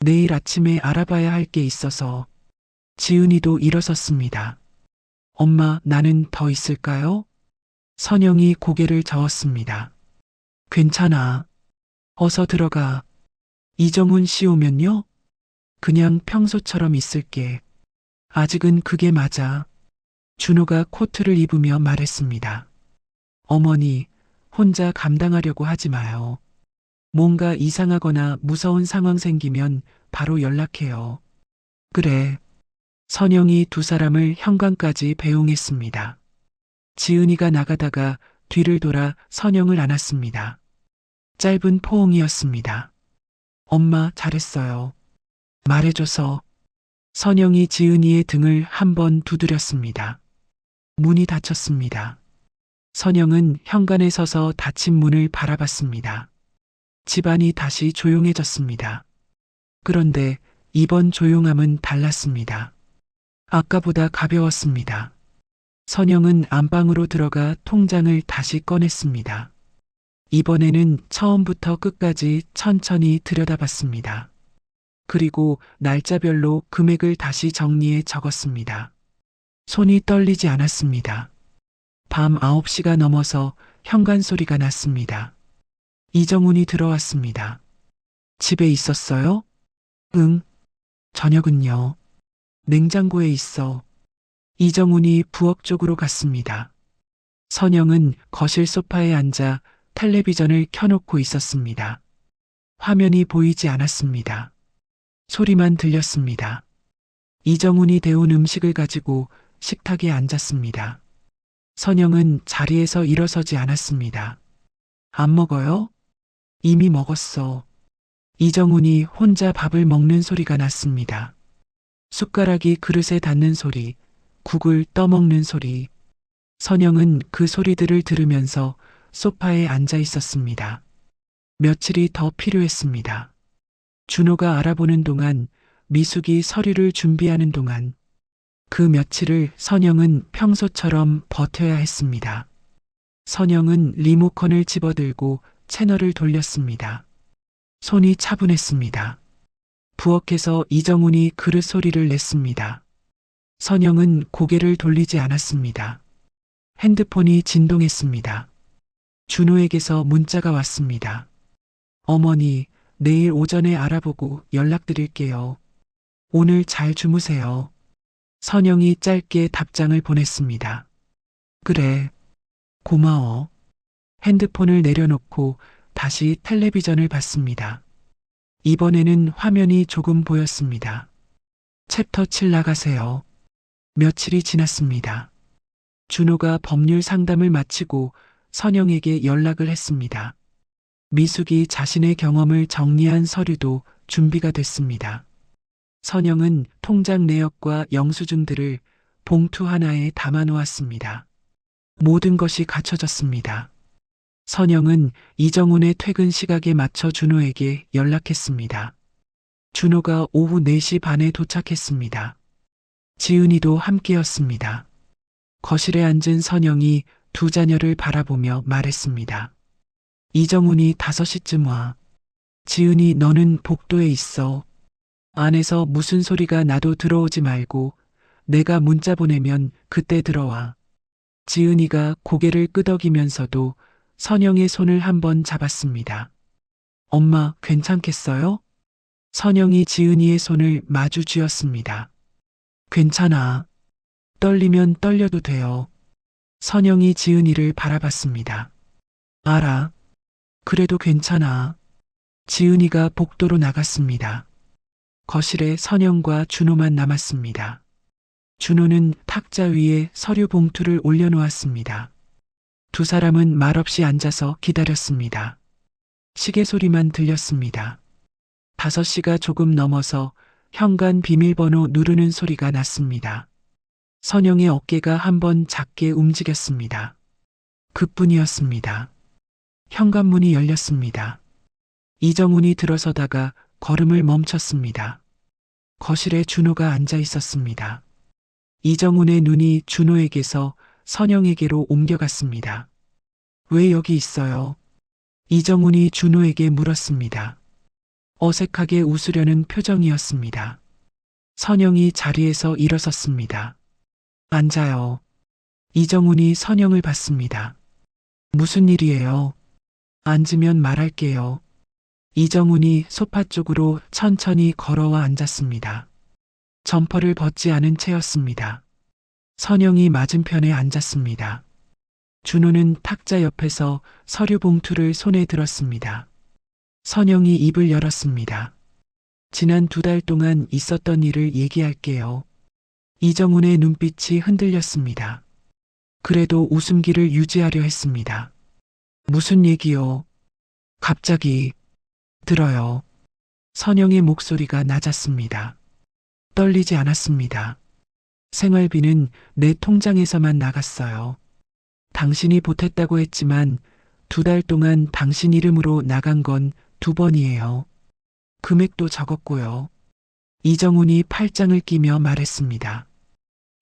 내일 아침에 알아봐야 할 게 있어서. 지은이도 일어섰습니다. 엄마, 나는 더 있을까요? 선영이 고개를 저었습니다. 괜찮아. 어서 들어가. 이정훈 씨 오면요? 그냥 평소처럼 있을게. 아직은 그게 맞아. 준호가 코트를 입으며 말했습니다. 어머니, 혼자 감당하려고 하지 마요. 뭔가 이상하거나 무서운 상황 생기면 바로 연락해요. 그래. 선영이 두 사람을 현관까지 배웅했습니다. 지은이가 나가다가 뒤를 돌아 선영을 안았습니다. 짧은 포옹이었습니다. 엄마, 잘했어요. 말해줘서. 선영이 지은이의 등을 한번 두드렸습니다. 문이 닫혔습니다. 선영은 현관에 서서 닫힌 문을 바라봤습니다. 집안이 다시 조용해졌습니다. 그런데 이번 조용함은 달랐습니다. 아까보다 가벼웠습니다. 선영은 안방으로 들어가 통장을 다시 꺼냈습니다. 이번에는 처음부터 끝까지 천천히 들여다봤습니다. 그리고 날짜별로 금액을 다시 정리해 적었습니다. 손이 떨리지 않았습니다. 밤 9시가 넘어서 현관 소리가 났습니다. 이정훈이 들어왔습니다. 집에 있었어요? 응. 저녁은요? 냉장고에 있어. 이정훈이 부엌 쪽으로 갔습니다. 선영은 거실 소파에 앉아 텔레비전을 켜놓고 있었습니다. 화면이 보이지 않았습니다. 소리만 들렸습니다. 이정훈이 데운 음식을 가지고 식탁에 앉았습니다. 선영은 자리에서 일어서지 않았습니다. 안 먹어요? 이미 먹었어. 이정훈이 혼자 밥을 먹는 소리가 났습니다. 숟가락이 그릇에 닿는 소리, 국을 떠먹는 소리. 선영은 그 소리들을 들으면서 소파에 앉아 있었습니다. 며칠이 더 필요했습니다. 준호가 알아보는 동안, 미숙이 서류를 준비하는 동안, 그 며칠을 선영은 평소처럼 버텨야 했습니다. 선영은 리모컨을 집어들고 채널을 돌렸습니다. 손이 차분했습니다. 부엌에서 이정훈이 그릇 소리를 냈습니다. 선영은 고개를 돌리지 않았습니다. 핸드폰이 진동했습니다. 준호에게서 문자가 왔습니다. 어머니, 내일 오전에 알아보고 연락드릴게요. 오늘 잘 주무세요. 선영이 짧게 답장을 보냈습니다. 그래. 고마워. 핸드폰을 내려놓고 다시 텔레비전을 봤습니다. 이번에는 화면이 조금 보였습니다. 챕터 7 나가세요. 며칠이 지났습니다. 준호가 법률 상담을 마치고 선영에게 연락을 했습니다. 미숙이 자신의 경험을 정리한 서류도 준비가 됐습니다. 선영은 통장 내역과 영수증들을 봉투 하나에 담아 놓았습니다. 모든 것이 갖춰졌습니다. 선영은 이정훈의 퇴근 시각에 맞춰 준호에게 연락했습니다. 준호가 오후 4시 반에 도착했습니다. 지은이도 함께였습니다. 거실에 앉은 선영이 두 자녀를 바라보며 말했습니다. 이정훈이 5시쯤 와. 지은이 너는 복도에 있어. 안에서 무슨 소리가 나도 들어오지 말고 내가 문자 보내면 그때 들어와. 지은이가 고개를 끄덕이면서도 선영의 손을 한번 잡았습니다. 엄마, 괜찮겠어요? 선영이 지은이의 손을 마주 쥐었습니다. 괜찮아. 떨리면 떨려도 돼요. 선영이 지은이를 바라봤습니다. 알아. 그래도 괜찮아. 지은이가 복도로 나갔습니다. 거실에 선영과 준호만 남았습니다. 준호는 탁자 위에 서류 봉투를 올려놓았습니다. 두 사람은 말없이 앉아서 기다렸습니다. 시계 소리만 들렸습니다. 5시가 조금 넘어서 현관 비밀번호 누르는 소리가 났습니다. 선영의 어깨가 한번 작게 움직였습니다. 그뿐이었습니다. 현관문이 열렸습니다. 이정훈이 들어서다가 걸음을 멈췄습니다. 거실에 준호가 앉아 있었습니다. 이정훈의 눈이 준호에게서 선영에게로 옮겨갔습니다. 왜 여기 있어요? 이정훈이 준호에게 물었습니다. 어색하게 웃으려는 표정이었습니다. 선영이 자리에서 일어섰습니다. 앉아요. 이정훈이 선영을 봤습니다. 무슨 일이에요? 앉으면 말할게요. 이정훈이 소파 쪽으로 천천히 걸어와 앉았습니다. 점퍼를 벗지 않은 채였습니다. 선영이 맞은편에 앉았습니다. 준호는 탁자 옆에서 서류 봉투를 손에 들었습니다. 선영이 입을 열었습니다. 지난 2달 동안 있었던 일을 얘기할게요. 이정훈의 눈빛이 흔들렸습니다. 그래도 웃음기를 유지하려 했습니다. 무슨 얘기요? 갑자기 들어요. 선영의 목소리가 낮았습니다. 떨리지 않았습니다. 생활비는 내 통장에서만 나갔어요. 당신이 보탰다고 했지만 2달 동안 당신 이름으로 나간 건 2번이에요. 금액도 적었고요. 이정훈이 팔짱을 끼며 말했습니다.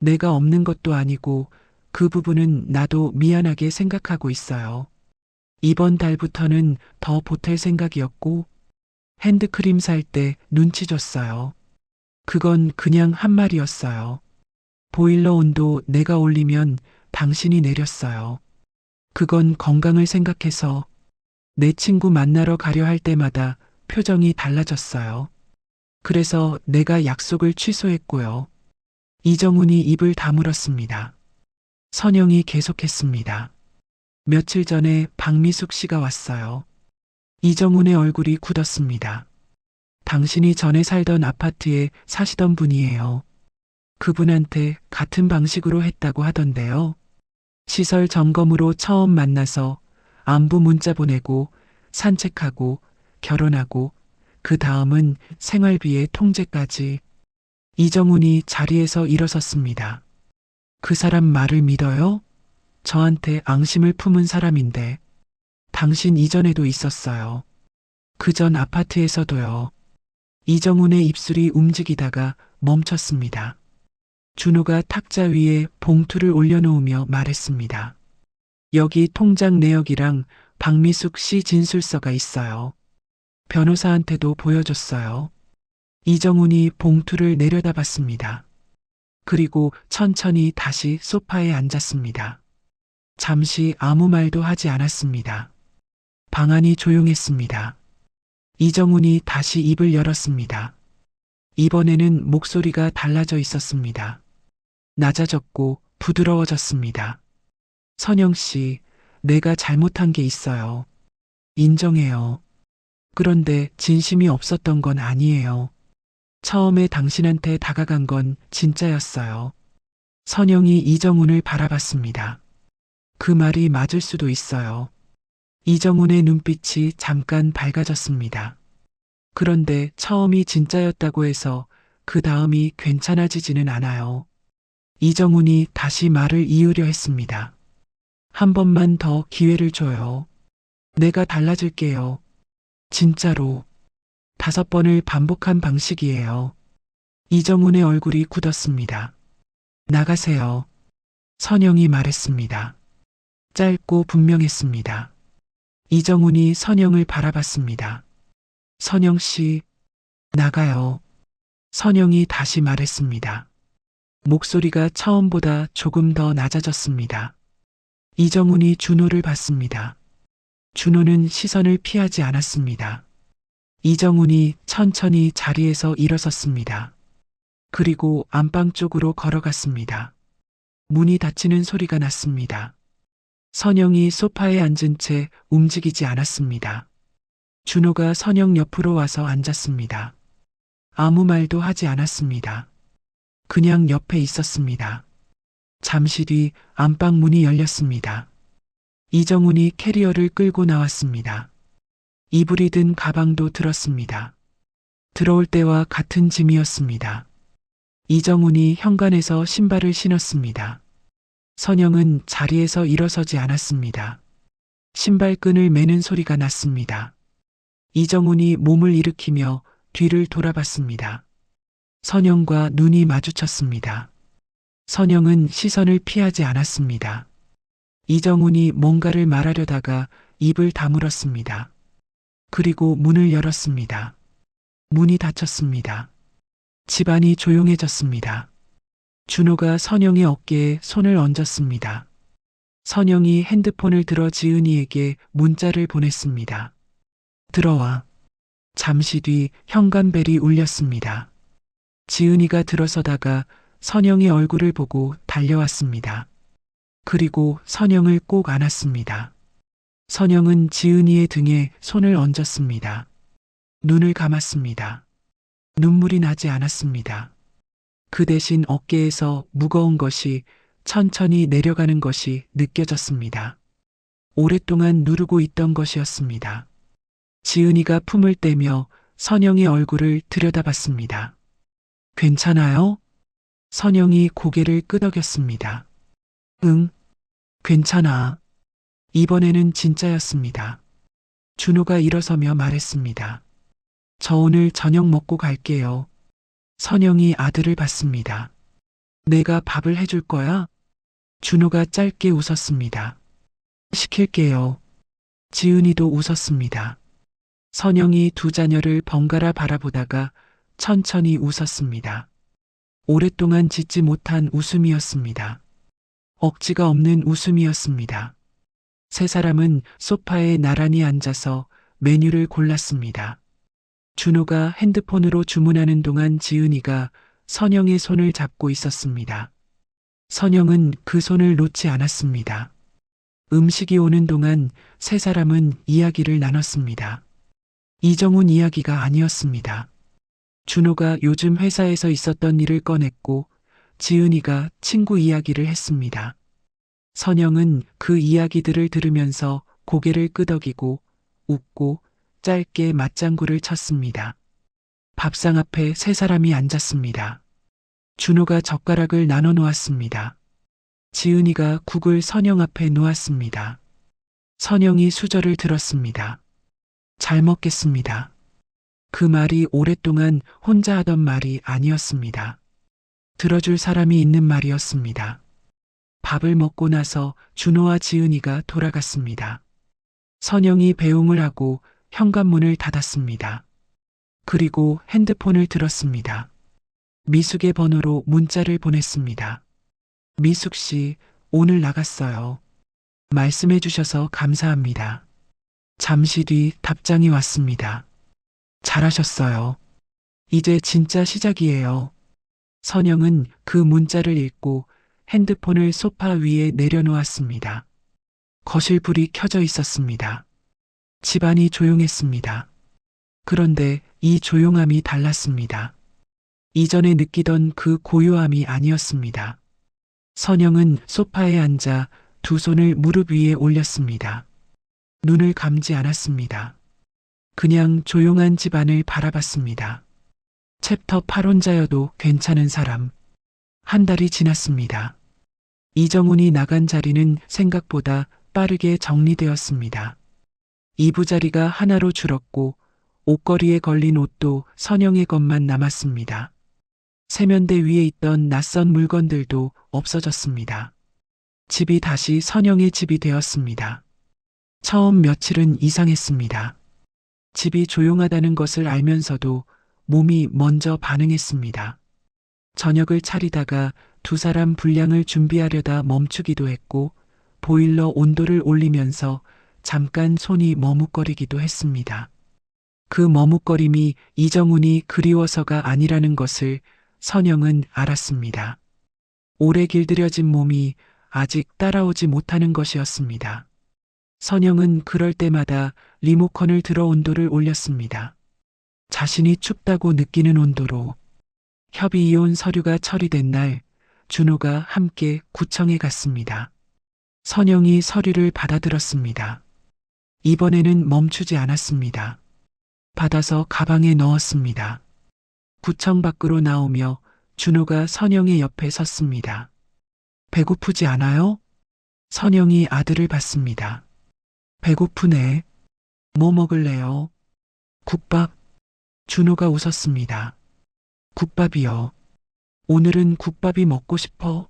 내가 없는 것도 아니고 그 부분은 나도 미안하게 생각하고 있어요. 이번 달부터는 더 보탤 생각이었고 핸드크림 살 때 눈치 줬어요. 그건 그냥 한 말이었어요. 보일러 온도 내가 올리면 당신이 내렸어요. 그건 건강을 생각해서 내 친구 만나러 가려 할 때마다 표정이 달라졌어요. 그래서 내가 약속을 취소했고요. 이정훈이 입을 다물었습니다. 선영이 계속했습니다. 며칠 전에 박미숙 씨가 왔어요. 이정훈의 얼굴이 굳었습니다. 당신이 전에 살던 아파트에 사시던 분이에요. 그분한테 같은 방식으로 했다고 하던데요. 시설 점검으로 처음 만나서 안부 문자 보내고 산책하고 결혼하고 그 다음은 생활비의 통제까지. 이정훈이 자리에서 일어섰습니다. 그 사람 말을 믿어요? 저한테 앙심을 품은 사람인데 당신 이전에도 있었어요. 그 전 아파트에서도요. 이정훈의 입술이 움직이다가 멈췄습니다. 준호가 탁자 위에 봉투를 올려놓으며 말했습니다. 여기 통장 내역이랑 박미숙 씨 진술서가 있어요. 변호사한테도 보여줬어요. 이정훈이 봉투를 내려다봤습니다. 그리고 천천히 다시 소파에 앉았습니다. 잠시 아무 말도 하지 않았습니다. 방 안이 조용했습니다. 이정훈이 다시 입을 열었습니다. 이번에는 목소리가 달라져 있었습니다. 낮아졌고 부드러워졌습니다. 선영 씨, 내가 잘못한 게 있어요. 인정해요. 그런데 진심이 없었던 건 아니에요. 처음에 당신한테 다가간 건 진짜였어요. 선영이 이정훈을 바라봤습니다. 그 말이 맞을 수도 있어요. 이정훈의 눈빛이 잠깐 밝아졌습니다. 그런데 처음이 진짜였다고 해서 그 다음이 괜찮아지지는 않아요. 이정훈이 다시 말을 이으려 했습니다. 한 번만 더 기회를 줘요. 내가 달라질게요. 진짜로. 5번을 반복한 방식이에요. 이정훈의 얼굴이 굳었습니다. 나가세요. 선영이 말했습니다. 짧고 분명했습니다. 이정훈이 선영을 바라봤습니다. 선영 씨, 나가요. 선영이 다시 말했습니다. 목소리가 처음보다 조금 더 낮아졌습니다. 이정훈이 준호를 봤습니다. 준호는 시선을 피하지 않았습니다. 이정훈이 천천히 자리에서 일어섰습니다. 그리고 안방 쪽으로 걸어갔습니다. 문이 닫히는 소리가 났습니다. 선영이 소파에 앉은 채 움직이지 않았습니다. 준호가 선영 옆으로 와서 앉았습니다. 아무 말도 하지 않았습니다. 그냥 옆에 있었습니다. 잠시 뒤 안방 문이 열렸습니다. 이정훈이 캐리어를 끌고 나왔습니다. 이불이 든 가방도 들었습니다. 들어올 때와 같은 짐이었습니다. 이정훈이 현관에서 신발을 신었습니다. 선영은 자리에서 일어서지 않았습니다. 신발끈을 매는 소리가 났습니다. 이정훈이 몸을 일으키며 뒤를 돌아봤습니다. 선영과 눈이 마주쳤습니다. 선영은 시선을 피하지 않았습니다. 이정훈이 뭔가를 말하려다가 입을 다물었습니다. 그리고 문을 열었습니다. 문이 닫혔습니다. 집안이 조용해졌습니다. 준호가 선영의 어깨에 손을 얹었습니다. 선영이 핸드폰을 들어 지은이에게 문자를 보냈습니다. 들어와. 잠시 뒤 현관벨이 울렸습니다. 지은이가 들어서다가 선영의 얼굴을 보고 달려왔습니다. 그리고 선영을 꼭 안았습니다. 선영은 지은이의 등에 손을 얹었습니다. 눈을 감았습니다. 눈물이 나지 않았습니다. 그 대신 어깨에서 무거운 것이 천천히 내려가는 것이 느껴졌습니다. 오랫동안 누르고 있던 것이었습니다. 지은이가 품을 떼며 선영의 얼굴을 들여다봤습니다. 괜찮아요? 선영이 고개를 끄덕였습니다. 응, 괜찮아. 이번에는 진짜였습니다. 준호가 일어서며 말했습니다. 저 오늘 저녁 먹고 갈게요. 선영이 아들을 봤습니다. 내가 밥을 해줄 거야? 준호가 짧게 웃었습니다. 시킬게요. 지은이도 웃었습니다. 선영이 두 자녀를 번갈아 바라보다가 천천히 웃었습니다. 오랫동안 짓지 못한 웃음이었습니다. 억지가 없는 웃음이었습니다. 세 사람은 소파에 나란히 앉아서 메뉴를 골랐습니다. 준호가 핸드폰으로 주문하는 동안 지은이가 선영의 손을 잡고 있었습니다. 선영은 그 손을 놓지 않았습니다. 음식이 오는 동안 세 사람은 이야기를 나눴습니다. 이정훈 이야기가 아니었습니다. 준호가 요즘 회사에서 있었던 일을 꺼냈고 지은이가 친구 이야기를 했습니다. 선영은 그 이야기들을 들으면서 고개를 끄덕이고 웃고 짧게 맞장구를 쳤습니다. 밥상 앞에 세 사람이 앉았습니다. 준호가 젓가락을 나눠 놓았습니다. 지은이가 국을 선영 앞에 놓았습니다. 선영이 수저를 들었습니다. 잘 먹겠습니다. 그 말이 오랫동안 혼자 하던 말이 아니었습니다. 들어줄 사람이 있는 말이었습니다. 밥을 먹고 나서 준호와 지은이가 돌아갔습니다. 선영이 배웅을 하고 현관문을 닫았습니다. 그리고 핸드폰을 들었습니다. 미숙의 번호로 문자를 보냈습니다. 미숙 씨, 오늘 나갔어요. 말씀해 주셔서 감사합니다. 잠시 뒤 답장이 왔습니다. 잘하셨어요. 이제 진짜 시작이에요. 선영은 그 문자를 읽고 핸드폰을 소파 위에 내려놓았습니다. 거실 불이 켜져 있었습니다. 집안이 조용했습니다. 그런데 이 조용함이 달랐습니다. 이전에 느끼던 그 고요함이 아니었습니다. 선영은 소파에 앉아 두 손을 무릎 위에 올렸습니다. 눈을 감지 않았습니다. 그냥 조용한 집안을 바라봤습니다. 챕터 8 혼자여도 괜찮은 사람. 한 달이 지났습니다. 이정훈이 나간 자리는 생각보다 빠르게 정리되었습니다. 이부자리가 하나로 줄었고 옷걸이에 걸린 옷도 선영의 것만 남았습니다. 세면대 위에 있던 낯선 물건들도 없어졌습니다. 집이 다시 선영의 집이 되었습니다. 처음 며칠은 이상했습니다. 집이 조용하다는 것을 알면서도 몸이 먼저 반응했습니다. 저녁을 차리다가 두 사람 분량을 준비하려다 멈추기도 했고 보일러 온도를 올리면서 잠깐 손이 머뭇거리기도 했습니다. 그 머뭇거림이 이정훈이 그리워서가 아니라는 것을 선영은 알았습니다. 오래 길들여진 몸이 아직 따라오지 못하는 것이었습니다. 선영은 그럴 때마다 리모컨을 들어 온도를 올렸습니다. 자신이 춥다고 느끼는 온도로. 협의 이혼 서류가 처리된 날 준호가 함께 구청에 갔습니다. 선영이 서류를 받아들었습니다. 이번에는 멈추지 않았습니다. 받아서 가방에 넣었습니다. 구청 밖으로 나오며 준호가 선영의 옆에 섰습니다. 배고프지 않아요? 선영이 아들을 봤습니다. 배고프네. 뭐 먹을래요? 국밥. 준호가 웃었습니다. 국밥이요. 오늘은 국밥이 먹고 싶어.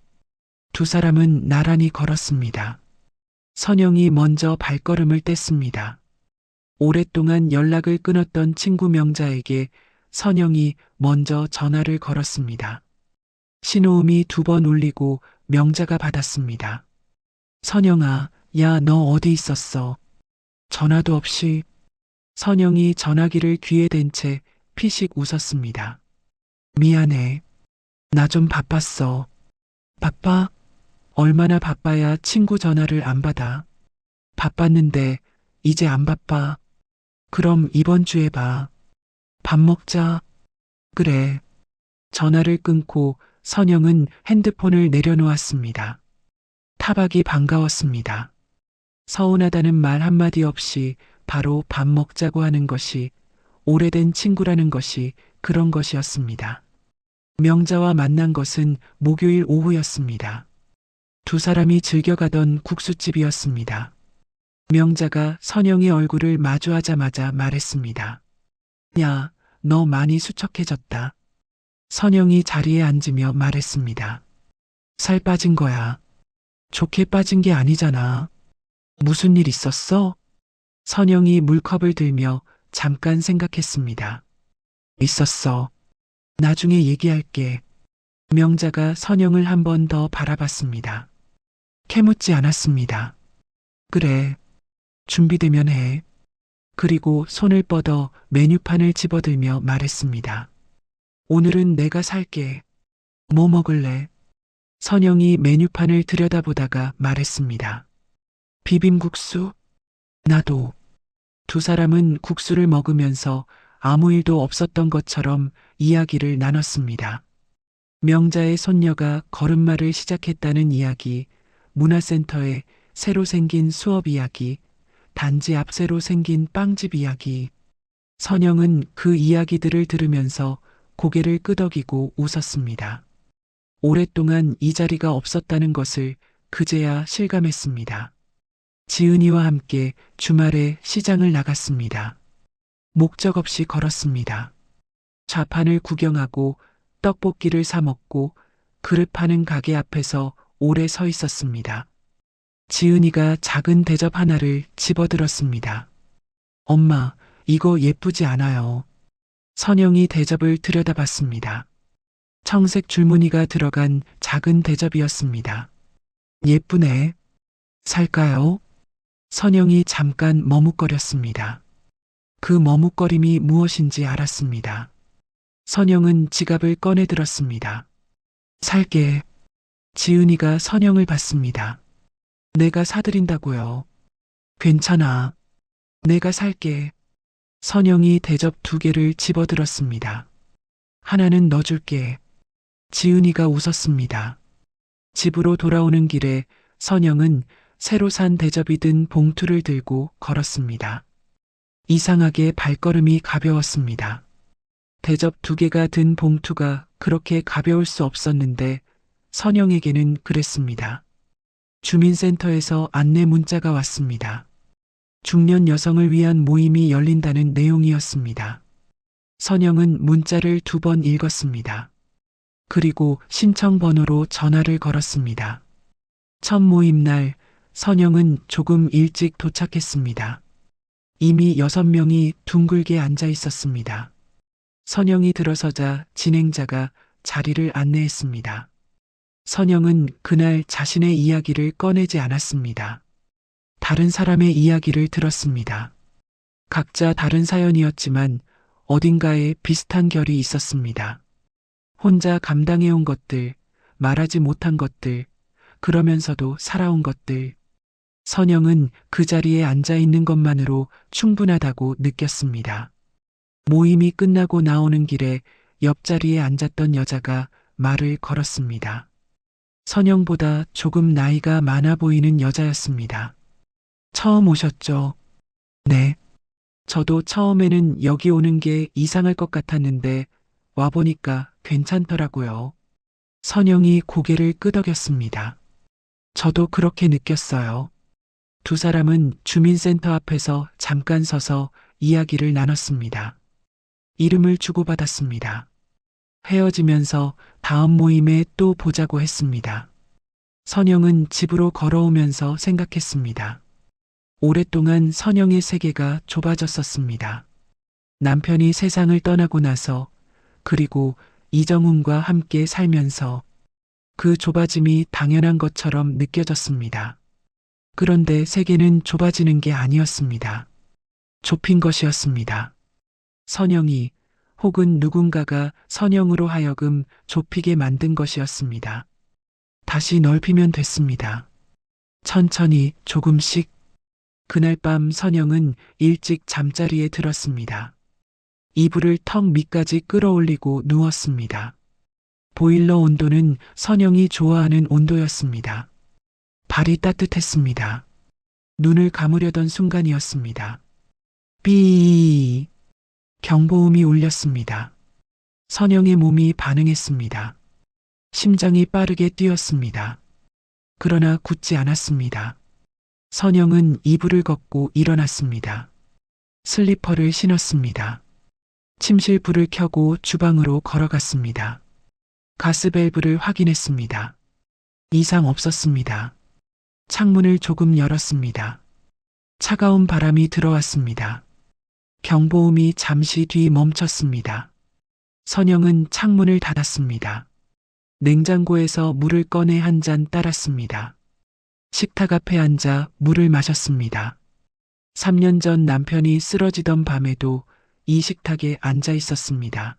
두 사람은 나란히 걸었습니다. 선영이 먼저 발걸음을 뗐습니다. 오랫동안 연락을 끊었던 친구 명자에게 선영이 먼저 전화를 걸었습니다. 신호음이 2번 울리고 명자가 받았습니다. 선영아, 야, 너 어디 있었어? 전화도 없이. 선영이 전화기를 귀에 댄 채 피식 웃었습니다. 미안해. 나 좀 바빴어. 바빠? 얼마나 바빠야 친구 전화를 안 받아. 바빴는데 이제 안 바빠. 그럼 이번 주에 봐. 밥 먹자. 그래. 전화를 끊고 선영은 핸드폰을 내려놓았습니다. 타박이 반가웠습니다. 서운하다는 말 한마디 없이 바로 밥 먹자고 하는 것이 오래된 친구라는 것이 그런 것이었습니다. 명자와 만난 것은 목요일 오후였습니다. 두 사람이 즐겨가던 국수집이었습니다. 명자가 선영의 얼굴을 마주하자마자 말했습니다. 야, 너 많이 수척해졌다. 선영이 자리에 앉으며 말했습니다. 살 빠진 거야. 좋게 빠진 게 아니잖아. 무슨 일 있었어? 선영이 물컵을 들며 잠깐 생각했습니다. 있었어. 나중에 얘기할게. 명자가 선영을 한 번 더 바라봤습니다. 캐묻지 않았습니다. 그래. 준비되면 해. 그리고 손을 뻗어 메뉴판을 집어들며 말했습니다. 오늘은 내가 살게. 뭐 먹을래? 선영이 메뉴판을 들여다보다가 말했습니다. 비빔국수? 나도. 두 사람은 국수를 먹으면서 아무 일도 없었던 것처럼 이야기를 나눴습니다. 명자의 손녀가 걸음마를 시작했다는 이야기, 문화센터에 새로 생긴 수업 이야기, 단지 앞 새로 생긴 빵집 이야기. 선영은 그 이야기들을 들으면서 고개를 끄덕이고 웃었습니다. 오랫동안 이 자리가 없었다는 것을 그제야 실감했습니다. 지은이와 함께 주말에 시장을 나갔습니다. 목적 없이 걸었습니다. 좌판을 구경하고 떡볶이를 사 먹고 그릇 파는 가게 앞에서 오래 서 있었습니다. 지은이가 작은 대접 하나를 집어들었습니다. 엄마, 이거 예쁘지 않아요. 선영이 대접을 들여다봤습니다. 청색 줄무늬가 들어간 작은 대접이었습니다. 예쁘네. 살까요? 선영이 잠깐 머뭇거렸습니다. 그 머뭇거림이 무엇인지 알았습니다. 선영은 지갑을 꺼내 들었습니다. 살게. 지은이가 선영을 봤습니다. 내가 사드린다고요. 괜찮아. 내가 살게. 선영이 대접 2개를 집어들었습니다. 하나는 넣어줄게. 지은이가 웃었습니다. 집으로 돌아오는 길에 선영은 새로 산 대접이 든 봉투를 들고 걸었습니다. 이상하게 발걸음이 가벼웠습니다. 대접 2개가 든 봉투가 그렇게 가벼울 수 없었는데 선영에게는 그랬습니다. 주민센터에서 안내 문자가 왔습니다. 중년 여성을 위한 모임이 열린다는 내용이었습니다. 선영은 문자를 2번 읽었습니다. 그리고 신청 번호로 전화를 걸었습니다. 첫 모임 날 선영은 조금 일찍 도착했습니다. 이미 6명이 둥글게 앉아 있었습니다. 선영이 들어서자 진행자가 자리를 안내했습니다. 선영은 그날 자신의 이야기를 꺼내지 않았습니다. 다른 사람의 이야기를 들었습니다. 각자 다른 사연이었지만 어딘가에 비슷한 결이 있었습니다. 혼자 감당해온 것들, 말하지 못한 것들, 그러면서도 살아온 것들. 선영은 그 자리에 앉아 있는 것만으로 충분하다고 느꼈습니다. 모임이 끝나고 나오는 길에 옆자리에 앉았던 여자가 말을 걸었습니다. 선영보다 조금 나이가 많아 보이는 여자였습니다. 처음 오셨죠? 네. 저도 처음에는 여기 오는 게 이상할 것 같았는데 와보니까 괜찮더라고요. 선영이 고개를 끄덕였습니다. 저도 그렇게 느꼈어요. 두 사람은 주민센터 앞에서 잠깐 서서 이야기를 나눴습니다. 이름을 주고받았습니다. 헤어지면서 다음 모임에 또 보자고 했습니다. 선영은 집으로 걸어오면서 생각했습니다. 오랫동안 선영의 세계가 좁아졌었습니다. 남편이 세상을 떠나고 나서 그리고 이정훈과 함께 살면서 그 좁아짐이 당연한 것처럼 느껴졌습니다. 그런데 세계는 좁아지는 게 아니었습니다. 좁힌 것이었습니다. 선영이 혹은 누군가가 선영으로 하여금 좁히게 만든 것이었습니다. 다시 넓히면 됐습니다. 천천히 조금씩. 그날 밤 선영은 일찍 잠자리에 들었습니다. 이불을 턱 밑까지 끌어올리고 누웠습니다. 보일러 온도는 선영이 좋아하는 온도였습니다. 발이 따뜻했습니다. 눈을 감으려던 순간이었습니다. 삐 경보음이 울렸습니다. 선영의 몸이 반응했습니다. 심장이 빠르게 뛰었습니다. 그러나 굳지 않았습니다. 선영은 이불을 걷고 일어났습니다. 슬리퍼를 신었습니다. 침실 불을 켜고 주방으로 걸어갔습니다. 가스밸브를 확인했습니다. 이상 없었습니다. 창문을 조금 열었습니다. 차가운 바람이 들어왔습니다. 경보음이 잠시 뒤 멈췄습니다. 선영은 창문을 닫았습니다. 냉장고에서 물을 꺼내 한 잔 따랐습니다. 식탁 앞에 앉아 물을 마셨습니다. 3년 전 남편이 쓰러지던 밤에도 이 식탁에 앉아 있었습니다.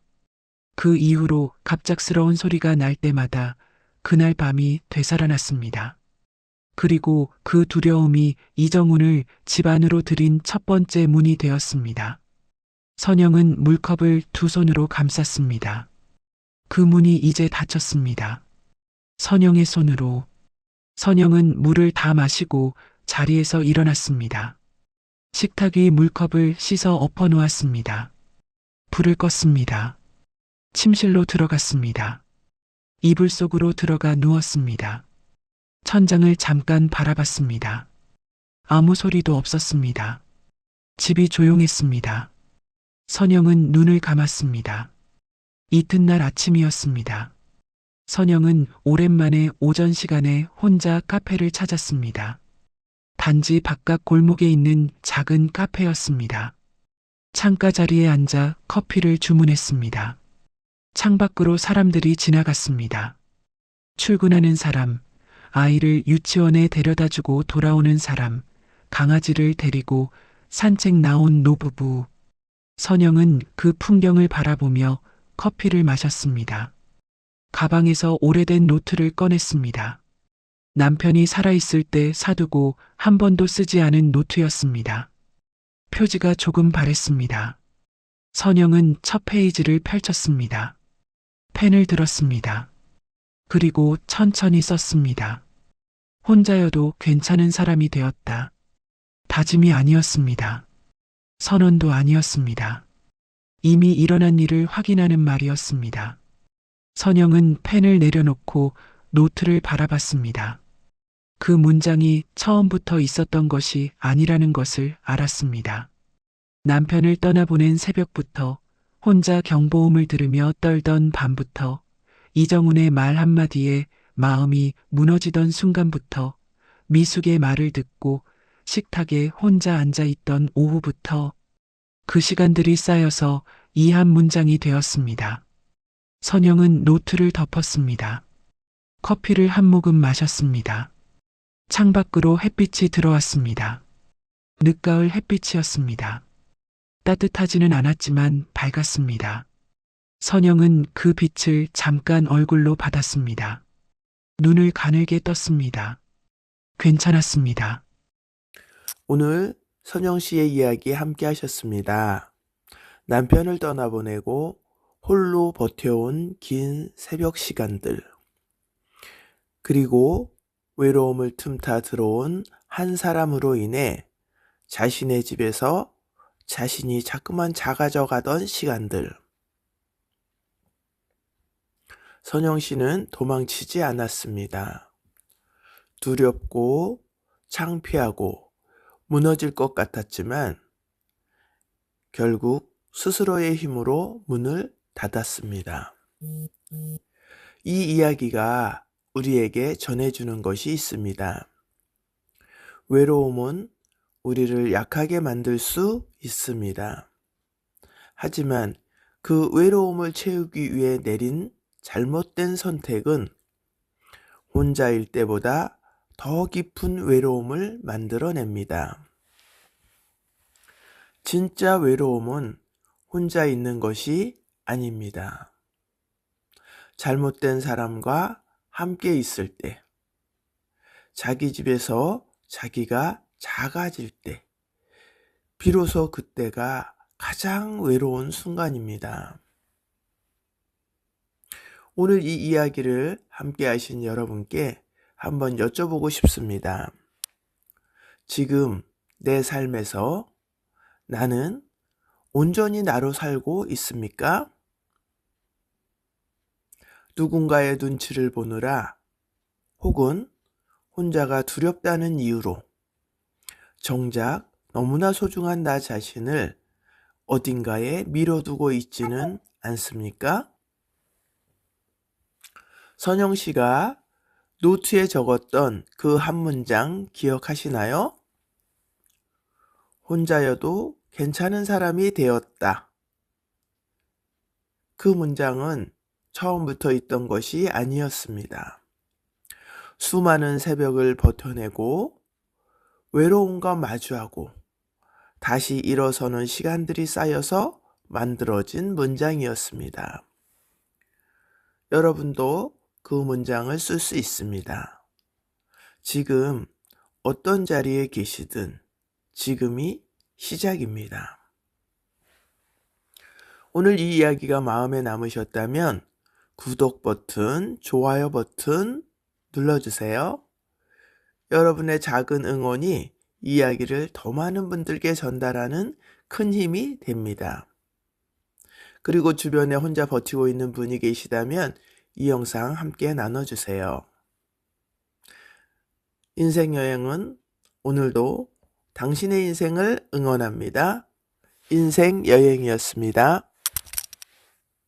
그 이후로 갑작스러운 소리가 날 때마다 그날 밤이 되살아났습니다. 그리고 그 두려움이 이정훈을 집 안으로 들인 첫 번째 문이 되었습니다. 선영은 물컵을 두 손으로 감쌌습니다. 그 문이 이제 닫혔습니다. 선영의 손으로. 선영은 물을 다 마시고 자리에서 일어났습니다. 식탁 위 물컵을 씻어 엎어 놓았습니다. 불을 껐습니다. 침실로 들어갔습니다. 이불 속으로 들어가 누웠습니다. 천장을 잠깐 바라봤습니다. 아무 소리도 없었습니다. 집이 조용했습니다. 선영은 눈을 감았습니다. 이튿날 아침이었습니다. 선영은 오랜만에 오전 시간에 혼자 카페를 찾았습니다. 단지 바깥 골목에 있는 작은 카페였습니다. 창가 자리에 앉아 커피를 주문했습니다. 창밖으로 사람들이 지나갔습니다. 출근하는 사람, 아이를 유치원에 데려다 주고 돌아오는 사람, 강아지를 데리고 산책 나온 노부부. 선영은 그 풍경을 바라보며 커피를 마셨습니다. 가방에서 오래된 노트를 꺼냈습니다. 남편이 살아있을 때 사두고 한 번도 쓰지 않은 노트였습니다. 표지가 조금 바랬습니다. 선영은 첫 페이지를 펼쳤습니다. 펜을 들었습니다. 그리고 천천히 썼습니다. 혼자여도 괜찮은 사람이 되었다. 다짐이 아니었습니다. 선언도 아니었습니다. 이미 일어난 일을 확인하는 말이었습니다. 선영은 펜을 내려놓고 노트를 바라봤습니다. 그 문장이 처음부터 있었던 것이 아니라는 것을 알았습니다. 남편을 떠나보낸 새벽부터, 혼자 경보음을 들으며 떨던 밤부터, 이정훈의 말 한마디에 마음이 무너지던 순간부터, 미숙의 말을 듣고 식탁에 혼자 앉아있던 오후부터 그 시간들이 쌓여서 이 한 문장이 되었습니다. 선영은 노트를 덮었습니다. 커피를 한 모금 마셨습니다. 창밖으로 햇빛이 들어왔습니다. 늦가을 햇빛이었습니다. 따뜻하지는 않았지만 밝았습니다. 선영은 그 빛을 잠깐 얼굴로 받았습니다. 눈을 가늘게 떴습니다. 괜찮았습니다. 오늘 선영 씨의 이야기 함께 하셨습니다. 남편을 떠나보내고 홀로 버텨온 긴 새벽 시간들, 그리고 외로움을 틈타 들어온 한 사람으로 인해 자신의 집에서 자신이 자꾸만 작아져 가던 시간들. 선영 씨는 도망치지 않았습니다. 두렵고 창피하고 무너질 것 같았지만 결국 스스로의 힘으로 문을 닫았습니다. 이 이야기가 우리에게 전해주는 것이 있습니다. 외로움은 우리를 약하게 만들 수 있습니다. 하지만 그 외로움을 채우기 위해 내린 잘못된 선택은 혼자일 때보다 더 깊은 외로움을 만들어냅니다. 진짜 외로움은 혼자 있는 것이 아닙니다. 잘못된 사람과 함께 있을 때, 자기 집에서 자기가 작아질 때, 비로소 그때가 가장 외로운 순간입니다. 오늘 이 이야기를 함께 하신 여러분께 한번 여쭤보고 싶습니다. 지금 내 삶에서 나는 온전히 나로 살고 있습니까? 누군가의 눈치를 보느라 혹은 혼자가 두렵다는 이유로 정작 너무나 소중한 나 자신을 어딘가에 미뤄두고 있지는 않습니까? 선영 씨가 노트에 적었던 그 한 문장 기억하시나요? 혼자여도 괜찮은 사람이 되었다. 그 문장은 처음부터 있던 것이 아니었습니다. 수많은 새벽을 버텨내고 외로움과 마주하고 다시 일어서는 시간들이 쌓여서 만들어진 문장이었습니다. 여러분도 그 문장을 쓸 수 있습니다. 지금 어떤 자리에 계시든 지금이 시작입니다. 오늘 이 이야기가 마음에 남으셨다면 구독 버튼, 좋아요 버튼 눌러주세요. 여러분의 작은 응원이 이야기를 더 많은 분들께 전달하는 큰 힘이 됩니다. 그리고 주변에 혼자 버티고 있는 분이 계시다면 이 영상 함께 나눠주세요. 인생 여행은 오늘도 당신의 인생을 응원합니다. 인생 여행이었습니다.